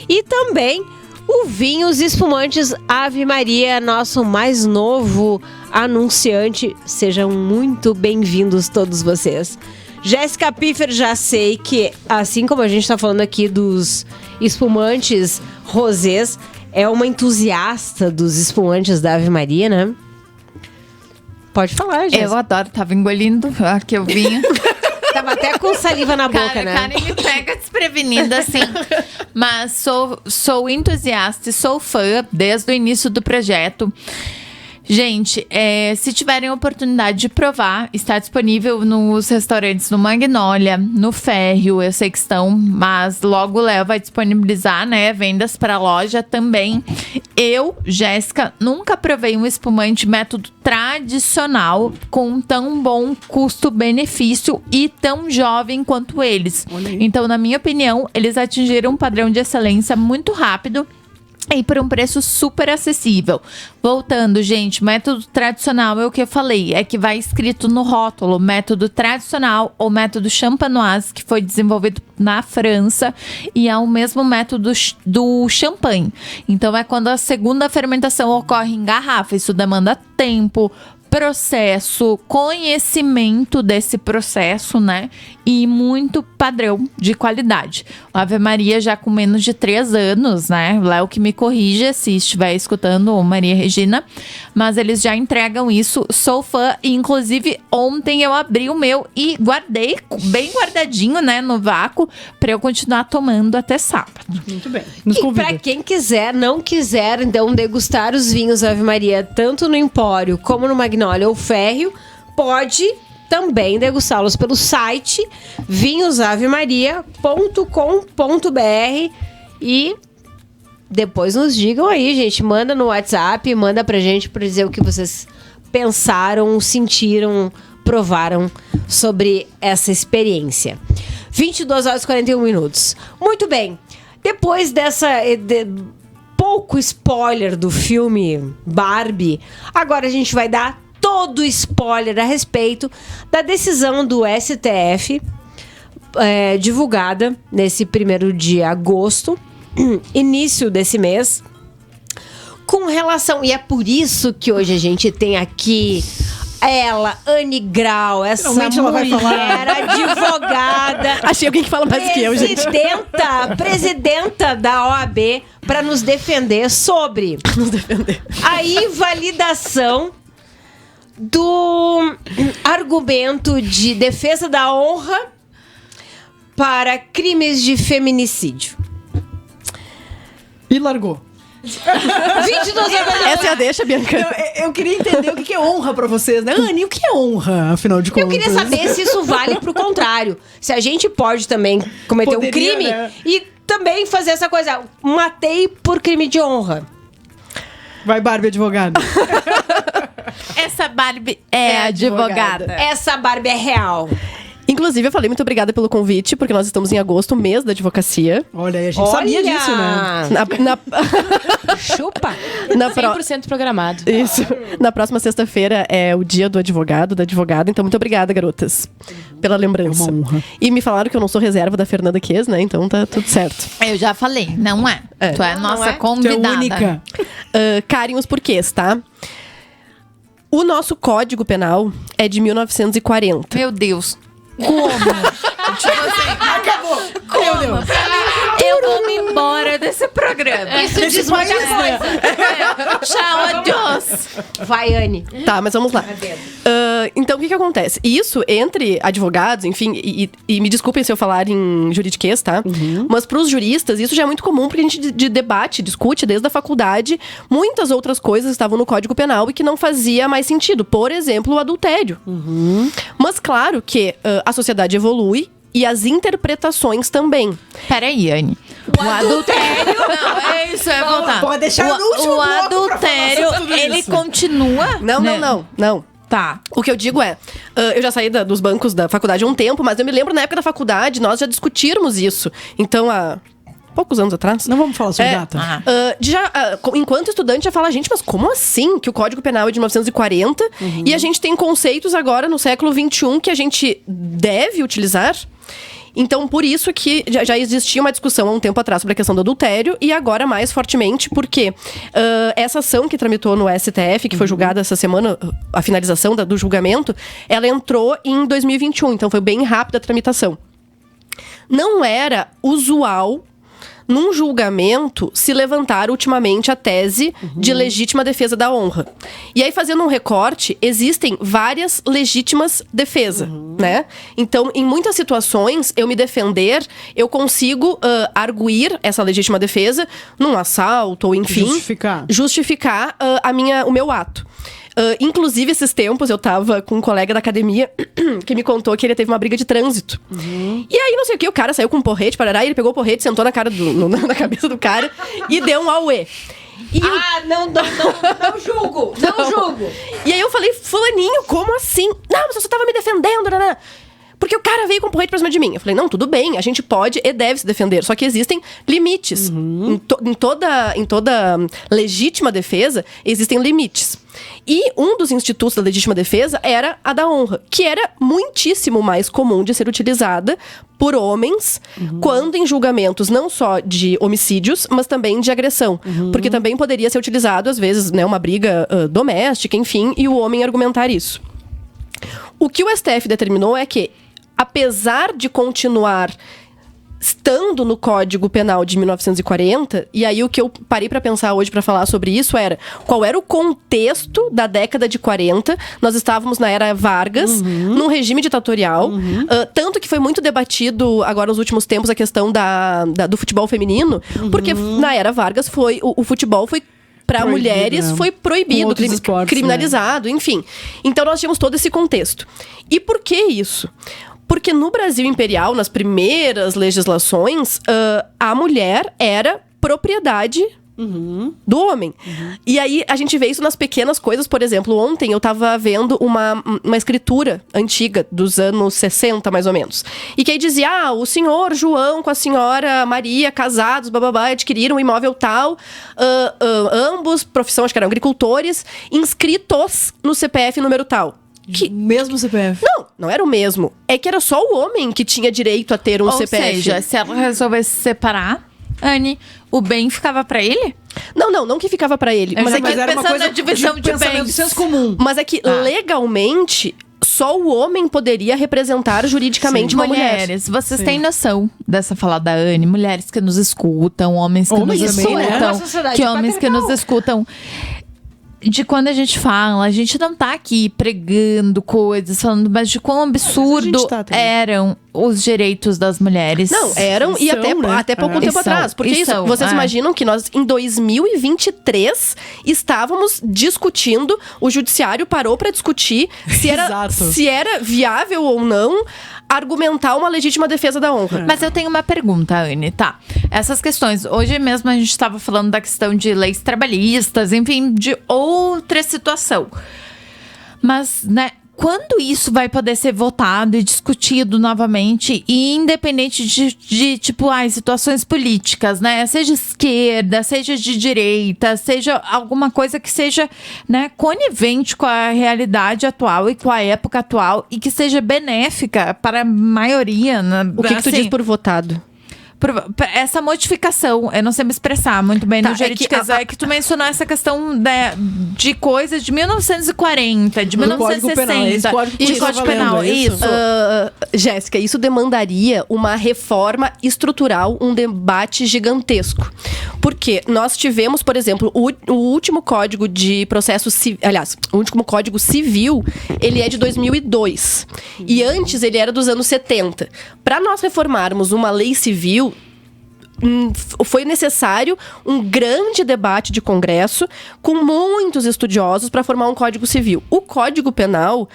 E também o Vinhos Espumantes Ave Maria, nosso mais novo anunciante. Sejam muito bem-vindos todos vocês. Jéssica Piffer, já sei que, assim como a gente está falando aqui dos espumantes rosés, é uma entusiasta dos espumantes da Ave Maria, né? Pode falar, Jéssica. Eu adoro, tava engolindo a que eu vinha. Tava até com saliva na boca, né? Karen me pega desprevenida, assim. Mas sou entusiasta e sou fã desde o início do projeto. Gente, se tiverem a oportunidade de provar, está disponível nos restaurantes no Magnólia, no Férreo, eu sei que estão, mas logo Léo vai disponibilizar, né, vendas para a loja também. Eu, Jéssica, nunca provei um espumante método tradicional com tão bom custo-benefício e tão jovem quanto eles. Então, na minha opinião, eles atingiram um padrão de excelência muito rápido e por um preço super acessível. Voltando, gente, método tradicional é o que eu falei, é que vai escrito no rótulo, método tradicional ou método champenoise, que foi desenvolvido na França e é o mesmo método do champanhe. Então é quando a segunda fermentação ocorre em garrafa, isso demanda tempo, processo, conhecimento desse processo, né? E muito padrão de qualidade. O Ave Maria já com menos de 3 anos, né? Léo que me corrija se estiver escutando, Maria Regina. Mas eles já entregam isso. Sou fã. E, inclusive, ontem eu abri o meu e guardei bem guardadinho, né? No vácuo, pra eu continuar tomando até sábado. Muito bem. E pra quem não quiser, então, degustar os vinhos Ave Maria, tanto no Empório como no Magnolia ou Férreo, pode também degustá-los pelo site vinhosavemaria.com.br e depois nos digam aí, gente. Manda no WhatsApp, manda pra gente pra dizer o que vocês pensaram, sentiram, provaram sobre essa experiência. 22h41. Muito bem. Depois dessa... pouco spoiler do filme Barbie, agora a gente vai dar todo spoiler a respeito da decisão do STF, divulgada nesse 1º de agosto, início desse mês, com relação... E é por isso que hoje a gente tem aqui ela, Anne Grau, essa mulher advogada. Achei alguém que fala mais do que eu, gente. Presidenta da OAB, para nos defender sobre a invalidação do argumento de defesa da honra para crimes de feminicídio. E largou. 22 Essa é a deixa, Bianca. Eu queria entender o que é honra pra vocês, né? Anne, o que é honra, afinal de contas? Eu queria saber se isso vale pro contrário. Se a gente pode também cometer um crime, né? E também fazer essa coisa. Matei por crime de honra. Vai, Barbie, advogada. Essa Barbie é advogada. Essa Barbie é real. Inclusive, eu falei muito obrigada pelo convite, porque nós estamos em agosto, mês da advocacia. Olha, a gente sabia disso, né? Chupa! 100% programado. Isso. Na próxima sexta-feira é o dia do advogado, da advogada. Então, muito obrigada, garotas, pela lembrança. É uma honra. E me falaram que eu não sou reserva da Fernanda Ques, né? Então, tá tudo certo. Eu já falei, não é. Tu é a nossa convidada. Tu é única. Carem os porquês, tá? O nosso Código Penal é de 1940. Meu Deus. Como? Tipo assim, acabou. Como? Eu vou me embora desse programa. Isso diz muita coisa. Tchau, adiós. Vai, Anne. Tá, mas vamos lá. Então, o que acontece? Isso, entre advogados, enfim, e me desculpem se eu falar em juridiquês, tá? Mas pros juristas, isso já é muito comum, porque a gente discute desde a faculdade muitas outras coisas que estavam no Código Penal e que não fazia mais sentido. Por exemplo, o adultério. Mas claro que a sociedade evolui e as interpretações também. Peraí, Anne. O adultério... Não, é isso, é voltar. Pode deixar no último o adultério, ele continua... Não. Tá. O que eu digo é, eu já saí dos bancos da faculdade há um tempo, mas eu me lembro na época da faculdade, nós já discutirmos isso. Então, há poucos anos atrás. Não vamos falar sobre data. Enquanto estudante, já fala, gente, mas como assim que o Código Penal é de 1940 e a gente tem conceitos agora no século XXI que a gente deve utilizar? Então, por isso que já existia uma discussão há um tempo atrás sobre a questão do adultério e agora mais fortemente, porque essa ação que tramitou no STF, que foi julgada essa semana, a finalização do julgamento, ela entrou em 2021, então foi bem rápida a tramitação. Não era usual num julgamento se levantar ultimamente a tese de legítima defesa da honra. E aí, fazendo um recorte, existem várias legítimas defesas, né? Então, em muitas situações, eu me defender, eu consigo arguir essa legítima defesa num assalto, ou enfim... Justificar o meu ato. Inclusive, esses tempos, eu tava com um colega da academia que me contou que ele teve uma briga de trânsito. E aí, não sei o que, o cara saiu com um porrete, parará, e ele pegou o porrete, sentou na cabeça do cara e deu um auê. Não julgo. Não julgo. E aí eu falei, fulaninho, como assim? Não, mas você tava me defendendo, né? porque o cara veio com porrete pra cima de mim. Eu falei, não, tudo bem, a gente pode e deve se defender. Só que existem limites. Em toda legítima defesa, existem limites. E um dos institutos da legítima defesa era a da honra, que era muitíssimo mais comum de ser utilizada por homens quando em julgamentos não só de homicídios, mas também de agressão. Porque também poderia ser utilizado, às vezes, né, uma briga doméstica, enfim, e o homem argumentar isso. O que o STF determinou é que, apesar de continuar estando no Código Penal de 1940, e aí o que eu parei pra pensar hoje pra falar sobre isso era qual era o contexto da década de 40. Nós estávamos na era Vargas, num regime ditatorial, tanto que foi muito debatido agora nos últimos tempos a questão do futebol feminino, porque na era Vargas o futebol foi para mulheres, foi proibido, criminalizado, enfim. Então nós tínhamos todo esse contexto. E por que isso? Porque no Brasil Imperial, nas primeiras legislações, a mulher era propriedade do homem. E aí a gente vê isso nas pequenas coisas. Por exemplo, ontem eu tava vendo uma escritura antiga dos anos 60, mais ou menos. E que aí dizia, o senhor João com a senhora Maria, casados, bababá, adquiriram um imóvel tal, ambos, profissão, acho que eram agricultores, inscritos no CPF número tal. Mesmo CPF? Não era o mesmo. É que era só o homem que tinha direito a ter um CPF. Ou seja, se ela resolvesse se separar, Anne, o bem ficava pra ele? Não que ficava pra ele. Mas era uma coisa na divisão de bens. Senso comum. Mas é que legalmente só o homem poderia representar juridicamente uma mulher. Mulheres, vocês têm noção dessa fala da Anne? Mulheres que nos escutam, homens que nos escutam, homens que nos escutam. De quando a gente fala, a gente não tá aqui pregando coisas, falando, mas de quão absurdo eram os direitos das mulheres. Não, eram e até pouco tempo atrás. Porque vocês imaginam que nós, em 2023, estávamos discutindo, o judiciário parou pra discutir se era viável ou não argumentar uma legítima defesa da honra. Mas eu tenho uma pergunta, Anne, tá? Essas questões, hoje mesmo a gente estava falando da questão de leis trabalhistas, enfim, de outra situação. Mas, né, quando isso vai poder ser votado e discutido novamente, e independente de tipo, situações políticas, né? Seja esquerda, seja de direita, seja alguma coisa que seja, né, conivente com a realidade atual e com a época atual e que seja benéfica para a maioria. O que tu diz por votado? Essa modificação, eu não sei me expressar muito bem no juridiquês, é que tu mencionou essa questão de coisas de 1940, de 1960, de Código Penal. Isso. Jéssica, isso demandaria uma reforma estrutural, um debate gigantesco. Porque nós tivemos, por exemplo, o último Código de Processo Civil, aliás, o último Código Civil, ele é de 2002. E antes ele era dos anos 70. Para nós reformarmos uma lei civil, foi necessário um grande debate de Congresso com muitos estudiosos para formar um Código Civil. O Código Penal,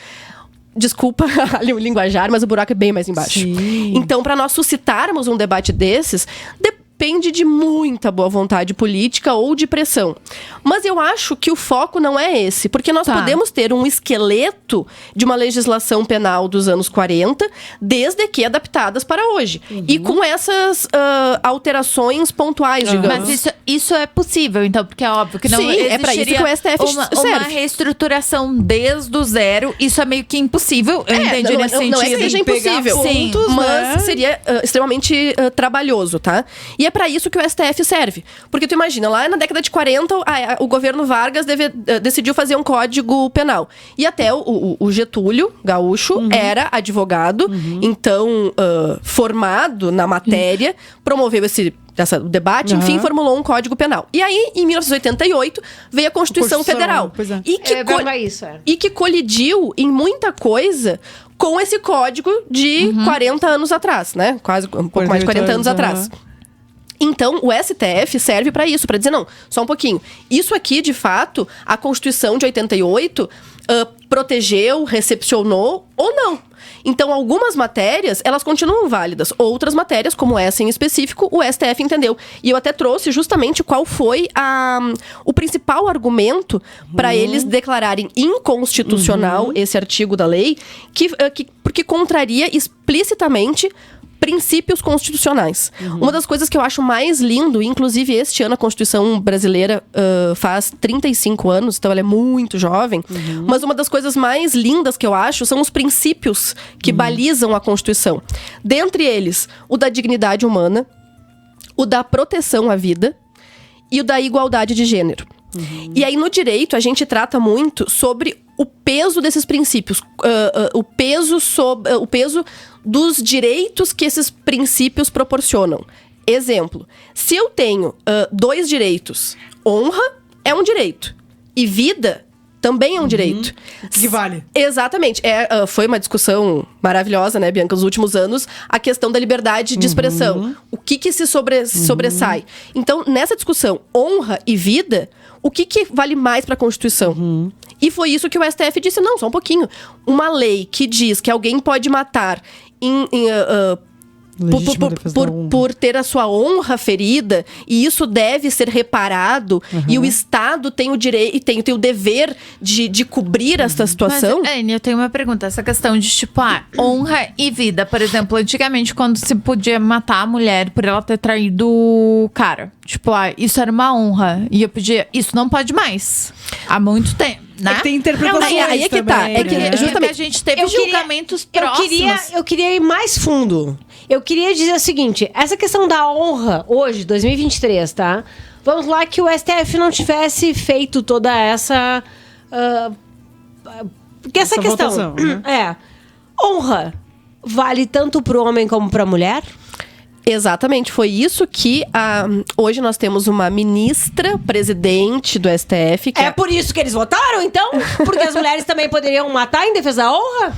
desculpa o linguajar, mas o buraco é bem mais embaixo. Sim. Então, para nós suscitarmos um debate desses, depende de muita boa vontade política ou de pressão. Mas eu acho que o foco não é esse, porque nós podemos ter um esqueleto de uma legislação penal dos anos 40, desde que adaptadas para hoje. E com essas alterações pontuais, digamos. Mas isso é possível, então, porque é óbvio que não existiria. Sim, é para isso que o STF serve. Uma reestruturação desde o zero, isso é meio que impossível, eu entendi nesse sentido. Não é que seja impossível, sim, mas seria extremamente trabalhoso, tá? E é para isso que o STF serve. Porque tu imagina, lá na década de 40, o governo Vargas decidiu fazer um código penal. E até o Getúlio Gaúcho era advogado, então formado na matéria, promoveu esse debate, enfim, formulou um código penal. E aí, em 1988, veio a Constituição Federal. E que colidiu em muita coisa com esse código de 40 anos atrás, né? Quase um pouco mais de 40 anos atrás. Então, o STF serve para isso, para dizer, não, só um pouquinho. Isso aqui, de fato, a Constituição de 88 protegeu, recepcionou ou não. Então, algumas matérias, elas continuam válidas. Outras matérias, como essa em específico, o STF entendeu. E eu até trouxe justamente qual foi o principal argumento para eles declararem inconstitucional esse artigo da lei, porque contraria explicitamente princípios constitucionais. Uma das coisas que eu acho mais lindo, inclusive este ano a Constituição brasileira faz 35 anos, então ela é muito jovem, mas uma das coisas mais lindas que eu acho são os princípios que balizam a Constituição. Dentre eles, o da dignidade humana, o da proteção à vida e o da igualdade de gênero. E aí, no direito, a gente trata muito sobre o peso desses princípios, o peso dos direitos que esses princípios proporcionam. Exemplo, se eu tenho 2 direitos, honra é um direito e vida também é um direito. Que vale. Exatamente. Foi uma discussão maravilhosa, né, Bianca, nos últimos anos, a questão da liberdade de expressão. O que se sobressai? Então, nessa discussão, honra e vida, o que vale mais para a Constituição? E foi isso que o STF disse, não, só um pouquinho. Uma lei que diz que alguém pode matar por ter a sua honra ferida, e isso deve ser reparado, e o Estado tem o direito, tem o dever de cobrir essa situação. Mas, Anne, eu tenho uma pergunta. Essa questão de, tipo, honra e vida. Por exemplo, antigamente, quando se podia matar a mulher por ela ter traído o cara. Tipo, isso era uma honra. E eu podia... Isso não pode mais. Há muito tempo. Né? É que tem interpretações aí é que tá. também, É que justamente a gente teve julgamentos próximos. Eu queria ir mais fundo. Eu queria dizer o seguinte, essa questão da honra, hoje, 2023, tá? Vamos lá que o STF não tivesse feito toda essa... porque essa questão... votação, né? Honra vale tanto pro homem como pra mulher? Exatamente, foi isso que hoje nós temos uma ministra, presidente do STF. É por isso que eles votaram, então? Porque as mulheres também poderiam matar em defesa da honra?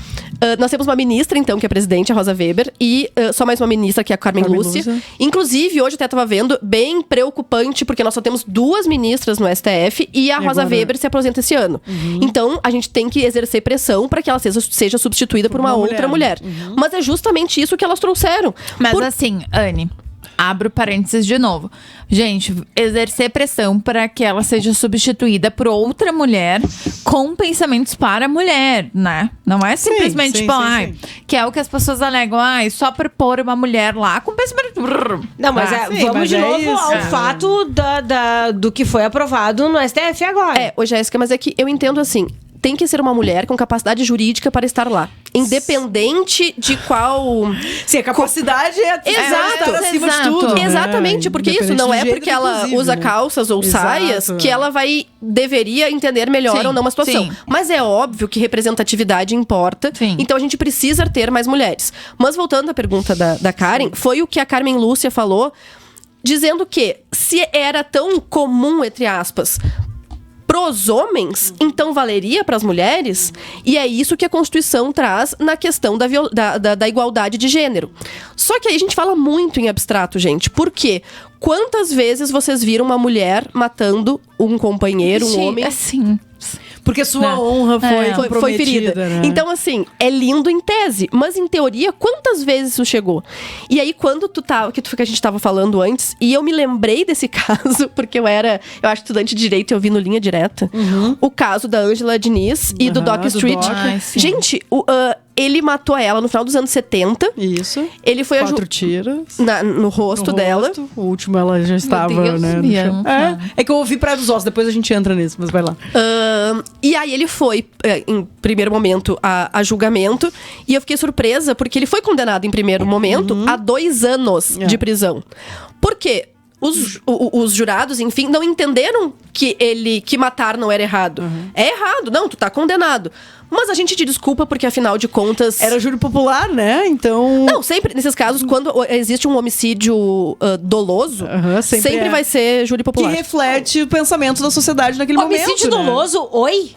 Nós temos uma ministra, então, que é presidente, a Rosa Weber, e só mais uma ministra, que é a Carmen Lúcia. Inclusive, hoje até estava vendo, bem preocupante, porque nós só temos 2 ministras no STF e a Rosa Weber se aposenta esse ano. Então, a gente tem que exercer pressão para que ela seja substituída por uma outra mulher. Mas é justamente isso que elas trouxeram. Mas assim, Anne, abro parênteses de novo. Gente, exercer pressão para que ela seja substituída por outra mulher com pensamentos para a mulher, né? Não é simplesmente, sim, que é o que as pessoas alegam, só por pôr uma mulher lá com pensamento... Não, mas vamos de novo ao fato do que foi aprovado no STF agora. Jéssica, mas é que eu entendo assim, tem que ser uma mulher com capacidade jurídica para estar lá. Independente de qual... Sim, a capacidade estar acima de tudo. Exatamente, porque isso não é porque ela usa calças ou saias que ela deveria entender melhor ou não uma situação. Mas é óbvio que representatividade importa. Então a gente precisa ter mais mulheres. Mas voltando à pergunta da Karen, foi o que a Carmen Lúcia falou, dizendo que se era tão comum, entre aspas, pros homens, então valeria para as mulheres? E é isso que a Constituição traz na questão da igualdade de gênero. Só que aí a gente fala muito em abstrato, gente. Por quê? Quantas vezes vocês viram uma mulher matando um companheiro, um homem? Assim... Porque sua honra foi ferida. Né? Então, assim, é lindo em tese. Mas, em teoria, quantas vezes isso chegou? E aí, quando que a gente tava falando antes, e eu me lembrei desse caso, porque eu acho estudante de direito e eu vi no Linha Direta, o caso da Ângela Diniz e do Doc Street. Gente, ele matou ela no final dos anos 70. Isso. Ele foi 4 tiros. No rosto dela. O último ela já estava, né? É que eu ouvi Praia dos Ossos, depois a gente entra nisso, mas vai lá. E aí ele foi, em primeiro momento, a julgamento. E eu fiquei surpresa, porque ele foi condenado em primeiro momento a 2 anos de prisão. Por quê? Os jurados, enfim, não entenderam que matar não era errado. É errado, não, tu tá condenado. Mas a gente te desculpa porque, afinal de contas... Era júri popular, né? Então... Não, sempre, nesses casos, quando existe um homicídio doloso, sempre vai ser júri popular. Que reflete o pensamento da sociedade naquele momento, homicídio doloso? Oi?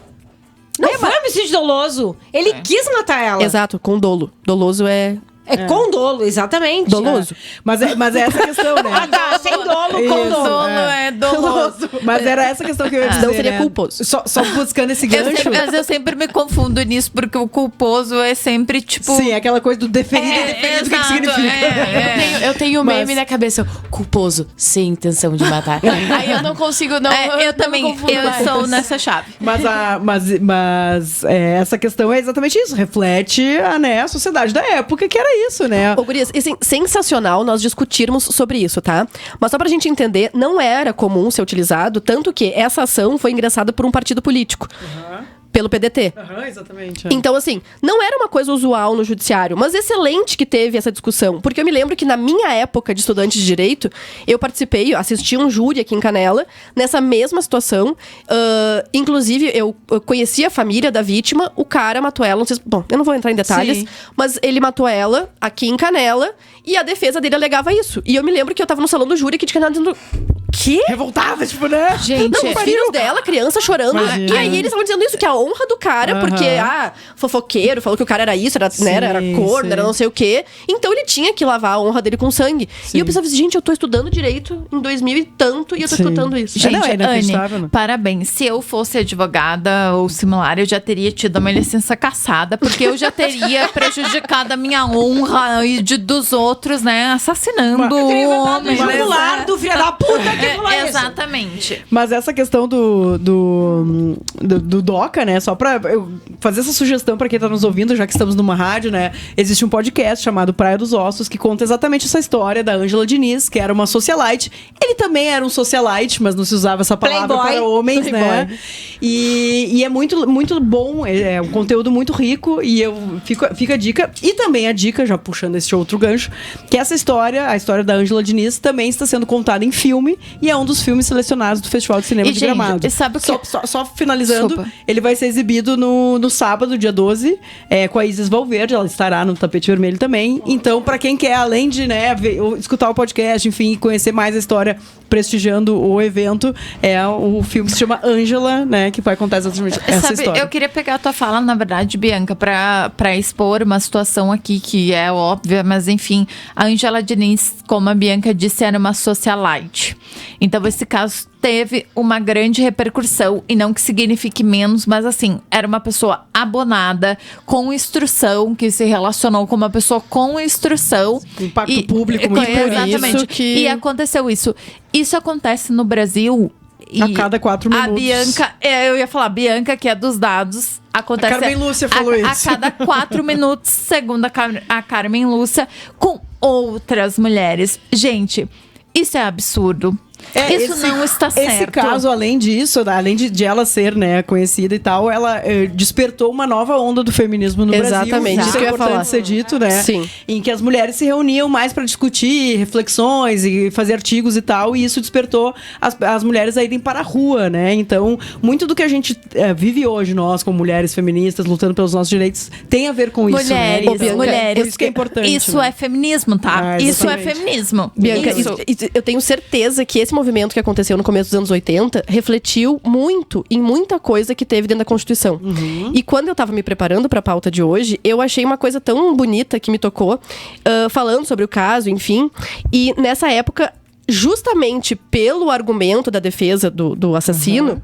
Não foi homicídio doloso. Ele quis matar ela. Exato, com dolo. Doloso é É com dolo, exatamente. Doloso. Mas é essa questão, né? Ah, tá, sem dolo, com Isso, dolo. Dolo é doloso. Mas era essa questão que eu ia dizer, Não seria né? culposo. Só buscando esse gancho. Mas eu sempre me confundo nisso, porque o culposo é sempre, tipo... Sim, aquela coisa do deferido e indeferido, o que significa? Eu tenho um Mas- meme na cabeça. Culposo, sem intenção de matar. Aí eu não consigo, não. eu também, me confundo mais. sou nessa chave. Mas essa questão é exatamente isso. Reflete a sociedade da época, que era isso, né? Ô, gurias, assim, sensacional nós discutirmos sobre isso, tá? Mas só pra gente entender, não era comum ser utilizado, tanto que essa ação foi ingressada por um partido político. Pelo PDT. Exatamente. Então, assim, não era uma coisa usual no judiciário, mas excelente que teve essa discussão. Porque eu me lembro que na minha época de estudante de direito, eu participei, assisti um júri aqui em Canela, nessa mesma situação. Inclusive, eu conheci a família da vítima, o cara matou ela, não sei, bom, eu não vou entrar em detalhes, Sim. mas ele matou ela aqui em Canela e a defesa dele alegava isso. E eu me lembro que eu tava no salão do júri aqui de Canela dizendo... Que? Revoltada, tipo, né? Gente, Não, os filhos dela, criança chorando. Imagina. E aí eles estavam dizendo isso, que a honra do cara, porque, fofoqueiro, falou que o cara era isso, era, né, era corno, sim. era não sei o quê. Então ele tinha que lavar a honra dele com sangue. Sim. E eu pensava assim, gente, eu tô estudando direito em 2000 e tanto, e eu tô Sim. escutando isso. Gente, Não, é inacreditável, né? Anne, parabéns. Se eu fosse advogada ou similar, eu já teria tido uma licença cassada, porque eu já teria prejudicado a minha honra e dos outros, né? Assassinando homens. Jugular do filho da puta que falou isso. Exatamente. Mas essa questão do DOCA, né? Só pra eu fazer essa sugestão pra quem tá nos ouvindo, já que estamos numa rádio, né? Existe um podcast chamado Praia dos Ossos, que conta exatamente essa história da Ângela Diniz, que era uma socialite. Ele também era um socialite, mas não se usava essa palavra Playboy. para homens, né? E é muito, muito bom, é um conteúdo muito rico, e fica a dica, e também a dica, já puxando esse outro gancho, que essa história, a história da Ângela Diniz, também está sendo contada em filme, e é um dos filmes selecionados do Festival de Cinema E, de gente, Gramado. e sabe o que- Só finalizando, Desculpa. ele vai ser exibido no sábado, dia 12, com a Isis Valverde, ela estará no tapete vermelho também. Então, pra quem quer, além de escutar o podcast, enfim, conhecer mais a história, prestigiando o evento, o filme que se chama Ângela, né, que vai contar exatamente essa história. Eu queria pegar a tua fala, na verdade, Bianca, pra expor uma situação aqui que é óbvia, mas enfim, a Ângela Diniz, como a Bianca disse, era uma socialite. Então, esse caso teve uma grande repercussão, e não que signifique menos, mas assim, era uma pessoa abonada, com instrução, que se relacionou com uma pessoa com instrução. Impacto público muito exatamente. isso que- E aconteceu isso. Isso acontece no Brasil. E A cada 4 minutos. A Bianca, eu ia falar, Bianca, que é dos dados, acontece A Carmen Lúcia falou a isso. cada 4 minutos, segundo a Carmen Lúcia, com outras mulheres. Gente, isso é absurdo. Isso não está certo. Esse caso, além disso, além de ela ser, né, conhecida e tal, ela despertou uma nova onda do feminismo no Brasil. Exatamente, Isso isso é que eu ia importante falar. ser dito, né? Sim. Em que as mulheres se reuniam mais para discutir reflexões e fazer artigos e tal, e isso despertou as mulheres a irem para a rua, né? Então, muito do que a gente vive hoje, nós, como mulheres feministas, lutando pelos nossos direitos, tem a ver com isso, né? Mulheres, Então, mulheres. por isso que é importante. Isso né? é feminismo, tá? Ah, Isso é exatamente. feminismo. Bianca, Isso. eu tenho certeza que esse movimento que aconteceu no começo dos anos 80 refletiu muito em muita coisa que teve dentro da Constituição. E quando eu tava me preparando pra pauta de hoje, eu achei uma coisa tão bonita que me tocou, falando sobre o caso, enfim. E nessa época, justamente pelo argumento da defesa do assassino,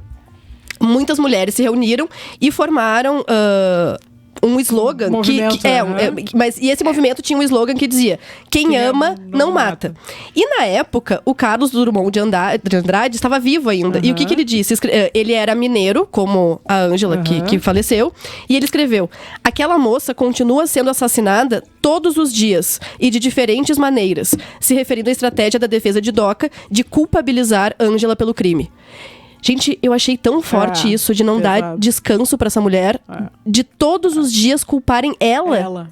muitas mulheres se reuniram e formaram um slogan Movimento, mas e esse movimento tinha um slogan que dizia: quem ama não mata. E na época o Carlos Drummond de Andrade estava vivo ainda. E o que ele disse? Ele era mineiro, como a Ângela que faleceu, e ele escreveu: aquela moça continua sendo assassinada todos os dias e de diferentes maneiras, se referindo à estratégia da defesa de DOCA de culpabilizar Ângela pelo crime. Gente, eu achei tão forte isso de não dar descanso pra essa mulher, de todos os dias culparem ela.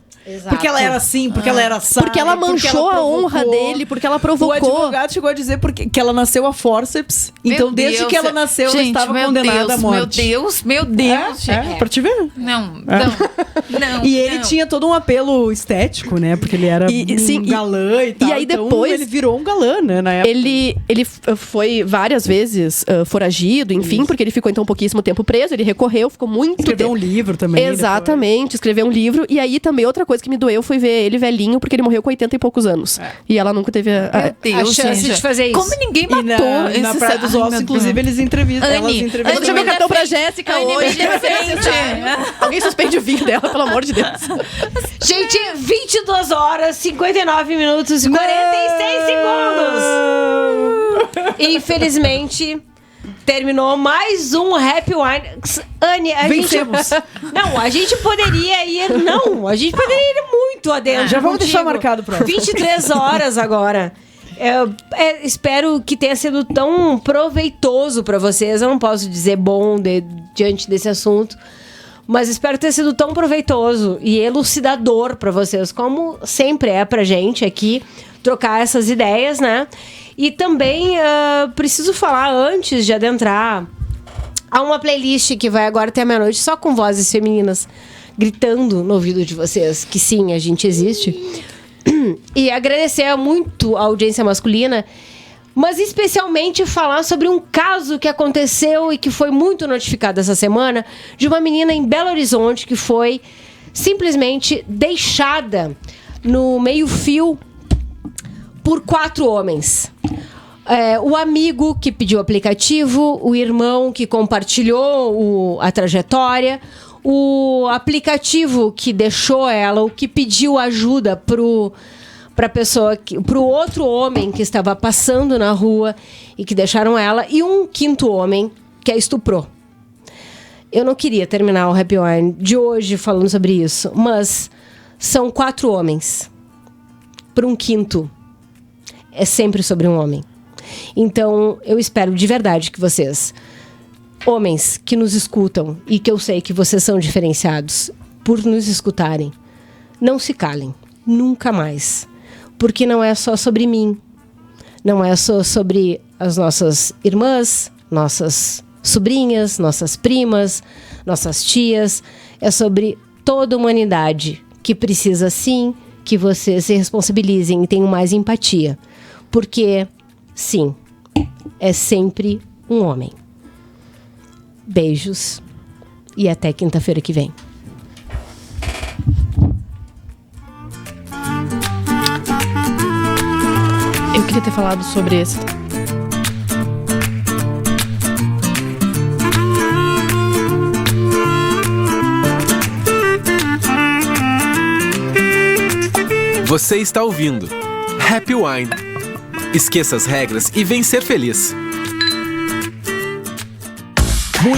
Porque ela era assim, porque ela era assada. Porque ela manchou a honra dele, porque ela provocou. O advogado chegou a dizer que ela nasceu a forceps. Então, desde que ela nasceu, ela estava condenada à morte. Meu Deus, Pra te ver. Não. Não, E ele tinha todo um apelo estético, né? Porque ele era um galã e tal. E aí então depois ele virou um galã, né? Na época. Ele foi várias vezes foragido, enfim, porque ele ficou então pouquíssimo tempo preso. Ele recorreu, ficou muito Escreveu um livro também. Exatamente, escreveu um livro. E aí também outra coisa que me doeu foi ver ele velhinho, porque ele morreu com 80 e poucos anos. E ela nunca teve a chance de fazer isso. Como ninguém matou Na Praia dos Ossos, inclusive, eles entrevistam. Anne, Eu deixei meu cartão pra Jéssica hoje. Alguém suspende o vinho dela, pelo amor de Deus. Gente, 22 horas, 59 minutos e 46 segundos. Infelizmente, terminou mais um Happy Wine. Anne, Vencemos. Não, a gente poderia ir... Não, a gente poderia ir muito adentro. Já vamos contigo. deixar marcado pro 23 horas agora. Espero que tenha sido tão proveitoso pra vocês. Eu não posso dizer bom diante desse assunto, mas espero ter sido tão proveitoso e elucidador pra vocês, como sempre é pra gente aqui, trocar essas ideias, né? E também preciso falar, antes de adentrar, há uma playlist que vai agora até a meia-noite, só com vozes femininas, gritando no ouvido de vocês que sim, a gente existe. E agradecer muito a audiência masculina, mas especialmente falar sobre um caso que aconteceu e que foi muito notificado essa semana, de uma menina em Belo Horizonte que foi simplesmente deixada no meio-fio por 4 homens. O amigo que pediu o aplicativo, o irmão que compartilhou a trajetória, o aplicativo que deixou ela, o que pediu ajuda pro outro homem que estava passando na rua e que deixaram ela, e um quinto homem que a estuprou. Eu não queria terminar o Happy Wine de hoje falando sobre isso, mas são 4 homens por um quinto. É sempre sobre um homem. Então, eu espero de verdade que vocês, homens que nos escutam, e que eu sei que vocês são diferenciados por nos escutarem, não se calem, nunca mais. Porque não é só sobre mim, não é só sobre as nossas irmãs, nossas sobrinhas, nossas primas, nossas tias, é sobre toda a humanidade que precisa sim que vocês se responsabilizem e tenham mais empatia. Porque, sim, é sempre um homem. Beijos e até quinta-feira que vem. Eu queria ter falado sobre esse. Você está ouvindo Happy Wine. Esqueça as regras e vem ser feliz. Muito